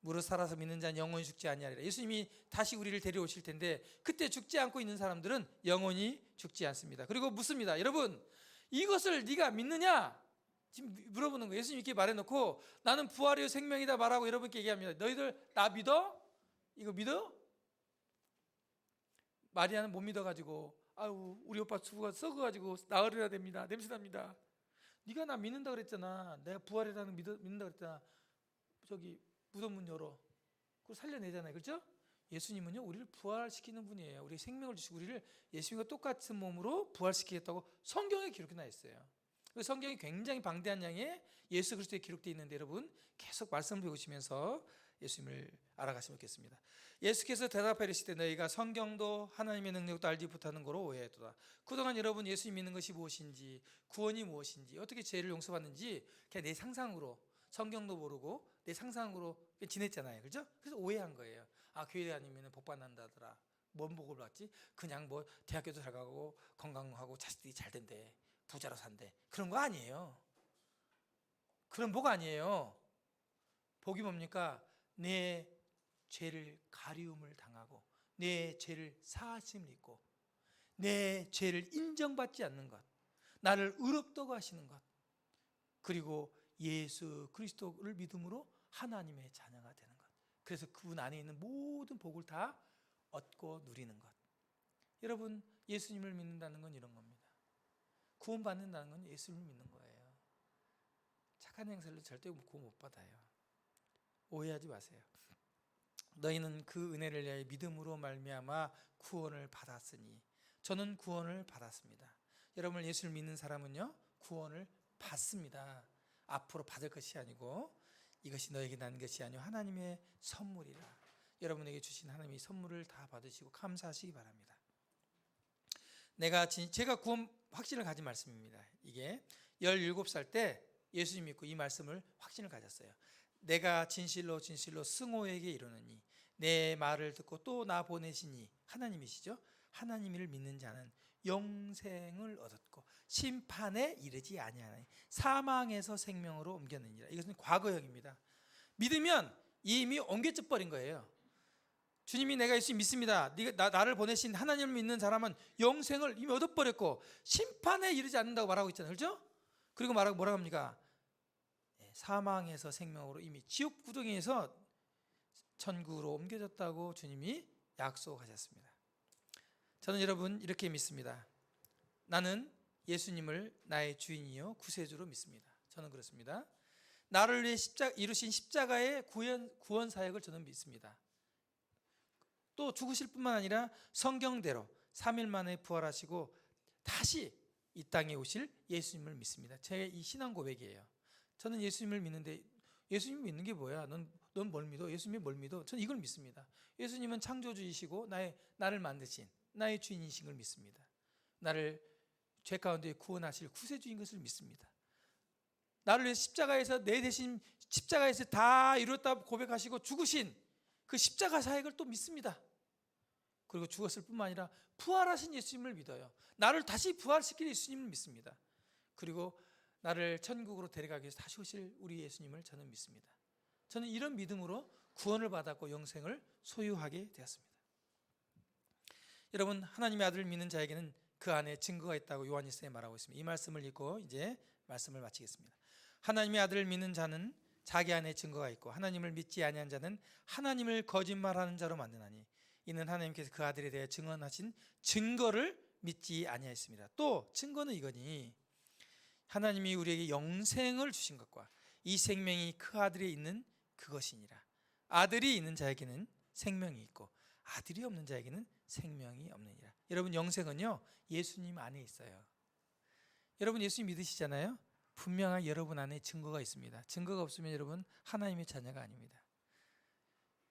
무릇 살아서 믿는 자는 영원히 죽지 아니하리라. 예수님이 다시 우리를 데려오실 텐데 그때 죽지 않고 있는 사람들은 영원히 죽지 않습니다. 그리고 묻습니다. 여러분 이것을 네가 믿느냐? 지금 물어보는 거예요. 예수님 이렇게 말해놓고 나는 부활이요 생명이다 말하고 여러분께 얘기합니다. 너희들 나 믿어? 이거 믿어? 마리아는 못 믿어가지고 아유 우리 오빠 주부가 썩어가지고 나으려야 됩니다. 냄새납니다. 네가 나 믿는다 그랬잖아. 내가 부활이라는 믿는다 그랬잖아. 저기 무덤 문 열어. 그걸 살려내잖아요. 그렇죠? 예수님은요 우리를 부활시키는 분이에요. 우리 생명을 주시고 우리를 예수님과 똑같은 몸으로 부활시키겠다고 성경에 기록해 나 있어요. 성경이 굉장히 방대한 양의 예수 그리스도에 기록되어 있는데 여러분 계속 말씀을 배우시면서 예수님을 알아가시면 좋겠습니다. 예수께서 대답하여 이르시되 너희가 성경도 하나님의 능력도 알지 못하는 거로 오해했도다. 그동안 여러분 예수님 믿는 것이 무엇인지, 구원이 무엇인지, 어떻게 죄를 용서받는지 그냥 내 상상으로, 성경도 모르고 내 상상으로 지냈잖아요. 그렇죠? 그래서 오해한 거예요. 아 교회 다니면 복 받는다더라. 뭔 복을 받지? 그냥 뭐 대학교도 잘 가고 건강하고 자식들이 잘 된대. 부자로 산대. 그런 거 아니에요. 그런 복 아니에요. 복이 뭡니까? 내 죄를 가리움을 당하고 내 죄를 사하심을 입고 내 죄를 인정받지 않는 것, 나를 의롭다고 하시는 것, 그리고 예수 그리스도를 믿음으로 하나님의 자녀가 되는 것. 그래서 그분 안에 있는 모든 복을 다 얻고 누리는 것. 여러분 예수님을 믿는다는 건 이런 겁니다. 구원받는다는 건 예수님을 믿는 거예요. 착한 행실로 절대 구원 못 받아요. 오해하지 마세요. 너희는 그 은혜를 위하여 믿음으로 말미암아 구원을 받았으니. 저는 구원을 받았습니다. 여러분, 예수를 믿는 사람은요, 구원을 받습니다. 앞으로 받을 것이 아니고 이것이 너에게 난 것이 아니요 하나님의 선물이라. 여러분에게 주신 하나님의 선물을 다 받으시고 감사하시기 바랍니다. 제가 구원 확신을 가진 말씀입니다. 이게 17살 때 예수님 믿고 이 말씀을 확신을 가졌어요. 내가 진실로 진실로 승호에게 이르노니 내 말을 듣고 또 나 보내시니, 하나님이시죠. 하나님을 믿는 자는 영생을 얻었고 심판에 이르지 아니하나니 사망에서 생명으로 옮겼느니라. 이것은 과거형입니다. 믿으면 이미 옮겨져 버린 거예요. 주님이 내가 예수 믿습니다. 나를 보내신 하나님을 믿는 사람은 영생을 이미 얻어버렸고 심판에 이르지 않는다고 말하고 있잖아요. 그렇죠? 그리고 뭐라고 합니까? 사망에서 생명으로 이미 지옥 구덩이에서 천국으로 옮겨졌다고 주님이 약속하셨습니다. 저는 여러분 이렇게 믿습니다. 나는 예수님을 나의 주인이요 구세주로 믿습니다. 저는 그렇습니다. 나를 위해 이루신 십자가의 구원 사역을 저는 믿습니다. 또 죽으실 뿐만 아니라 성경대로 3일 만에 부활하시고 다시 이 땅에 오실 예수님을 믿습니다. 제 이 신앙 고백이에요. 저는 예수님을 믿는데, 예수님 믿는 게 뭐야? 넌 뭘 믿어? 예수님이 뭘 믿어? 저는 이걸 믿습니다. 예수님은 창조주이시고 나를 만드신 나의 주인이신 걸 믿습니다. 나를 죄 가운데 구원하실 구세주인 것을 믿습니다. 나를 위해 십자가에서 내 대신 십자가에서 다 이뤘다 고백하시고 죽으신 그 십자가 사역을 또 믿습니다. 그리고 죽었을 뿐만 아니라 부활하신 예수님을 믿어요. 나를 다시 부활시킬 예수님을 믿습니다. 그리고 나를 천국으로 데려가기 위해서 다시 오실 우리 예수님을 저는 믿습니다. 저는 이런 믿음으로 구원을 받았고 영생을 소유하게 되었습니다. 여러분, 하나님의 아들을 믿는 자에게는 그 안에 증거가 있다고 요한일서에 말하고 있습니다. 이 말씀을 읽고 이제 말씀을 마치겠습니다. 하나님의 아들을 믿는 자는 자기 안에 증거가 있고 하나님을 믿지 아니한 자는 하나님을 거짓말하는 자로 만드나니 이는 하나님께서 그 아들에 대해 증언하신 증거를 믿지 아니하였습니다. 또 증거는 이거니 하나님이 우리에게 영생을 주신 것과 이 생명이 그 아들에 있는 그것이니라. 아들이 있는 자에게는 생명이 있고 아들이 없는 자에게는 생명이 없느니라. 여러분, 영생은요 예수님 안에 있어요. 여러분 예수님 믿으시잖아요. 분명하게 여러분 안에 증거가 있습니다. 증거가 없으면 여러분 하나님의 자녀가 아닙니다.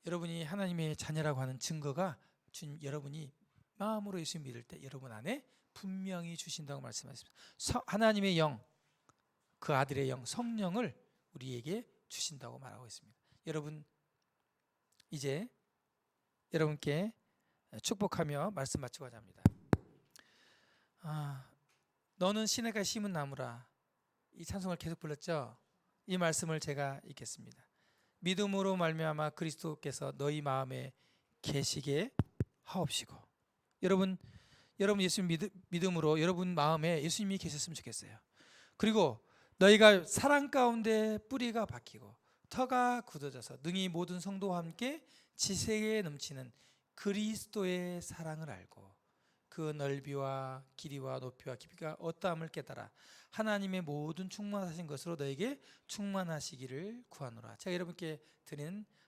여러분이 하나님의 자녀라고 하는 증거가 여러분이 마음으로 예수 믿을 때 여러분 안에 분명히 주신다고 말씀하셨습니다. 하나님의 영, 그 아들의 영, 성령을 우리에게 주신다고 말하고 있습니다. 여러분, 이제 여러분께 축복하며 말씀 마치고자 합니다. 너는 시내가 심은 나무라. 이 찬송을 계속 불렀죠. 이 말씀을 제가 읽겠습니다. 믿음으로 말미암아 그리스도께서 너희 마음에 계시게 하옵시고. 여러분 예수님 믿음으로 여러분 마음에 예수님이 계셨으면 좋겠어요. 그리고 너희가 사랑 가운데 뿌리가 박히고 터가 굳어져서 능히 모든 성도와 함께 지색에 넘치는 그리스도의 사랑을 알고 그 넓이와 길이와 높이와 깊이가 어떠함을 깨달아 하나님의 모든 충만하신 것으로 너에게 충만하시기를 구하노라. 제가 여러분께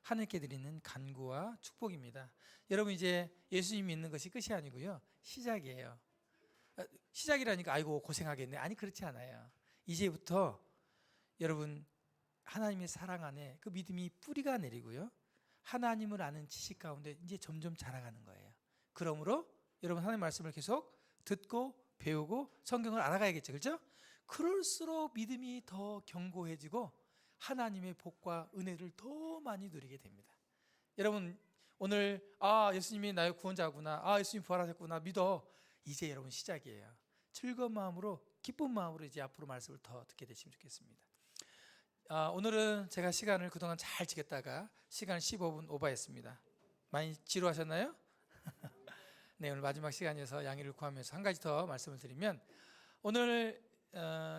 하나님께 드리는 간구와 축복입니다. 여러분 이제 예수님 믿는 것이 끝이 아니고요, 시작이에요. 시작이라니까 아이고 고생하겠네. 아니, 그렇지 않아요. 이제부터 여러분 하나님의 사랑 안에 그 믿음이 뿌리가 내리고요, 하나님을 아는 지식 가운데 이제 점점 자라가는 거예요. 그러므로 여러분 하나님 말씀을 계속 듣고 배우고 성경을 알아가야겠죠. 그렇죠? 그럴수록 믿음이 더 견고해지고 하나님의 복과 은혜를 더 많이 누리게 됩니다. 여러분 오늘 예수님이 나의 구원자구나, 예수님 부활하셨구나 믿어. 이제 여러분 시작이에요. 즐거운 마음으로 기쁜 마음으로 이제 앞으로 말씀을 더 듣게 되시면 좋겠습니다. 오늘은 제가 시간을 그동안 잘 지켰다가 시간 15분 오버했습니다. 많이 지루하셨나요? 네, 오늘 마지막 시간이어서 양해를 구하면서 한 가지 더 말씀을 드리면, 오늘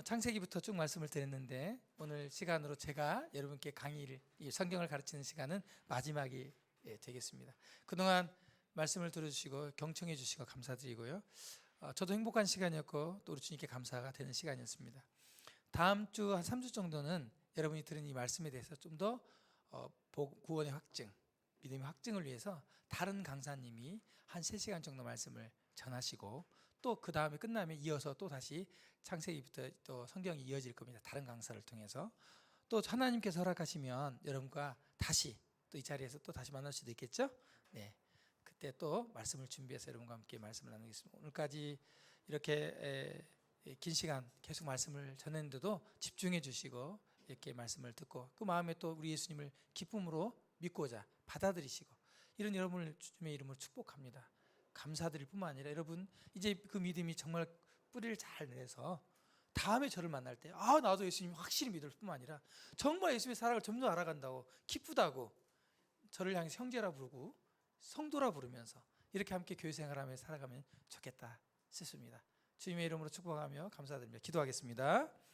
창세기부터 쭉 말씀을 드렸는데 오늘 시간으로 제가 여러분께 성경을 가르치는 시간은 마지막이 되겠습니다. 그동안 말씀을 들어주시고 경청해 주시고 감사드리고요, 저도 행복한 시간이었고 또 우리 주님께 감사가 되는 시간이었습니다. 다음 주 한 3주 정도는 여러분이 들은 이 말씀에 대해서 좀 더 구원의 확증, 믿음의 확증을 위해서 다른 강사님이 한 3시간 정도 말씀을 전하시고 또 그 다음에 끝나면 이어서 또 다시 창세기부터 또 성경이 이어질 겁니다. 다른 강사를 통해서 또 하나님께서 허락하시면 여러분과 다시 또 이 자리에서 또 다시 만날 수도 있겠죠? 네, 그때 또 말씀을 준비해서 여러분과 함께 말씀을 나누겠습니다. 오늘까지 이렇게 긴 시간 계속 말씀을 전했는데도 집중해 주시고 이렇게 말씀을 듣고 그 마음에 또 우리 예수님을 기쁨으로 믿고자 받아들이시고 이런 여러분을 주님의 이름으로 축복합니다. 감사드릴 뿐만 아니라 여러분 이제 그 믿음이 정말 뿌리를 잘 내서 다음에 저를 만날 때 나도 예수님 확실히 믿을 뿐만 아니라 정말 예수님의 사랑을 점점 알아간다고 기쁘다고 저를 향해서 형제라 부르고 성도라 부르면서 이렇게 함께 교회 생활하며 살아가면 좋겠다 싶습니다. 주님의 이름으로 축복하며 감사드립니다. 기도하겠습니다.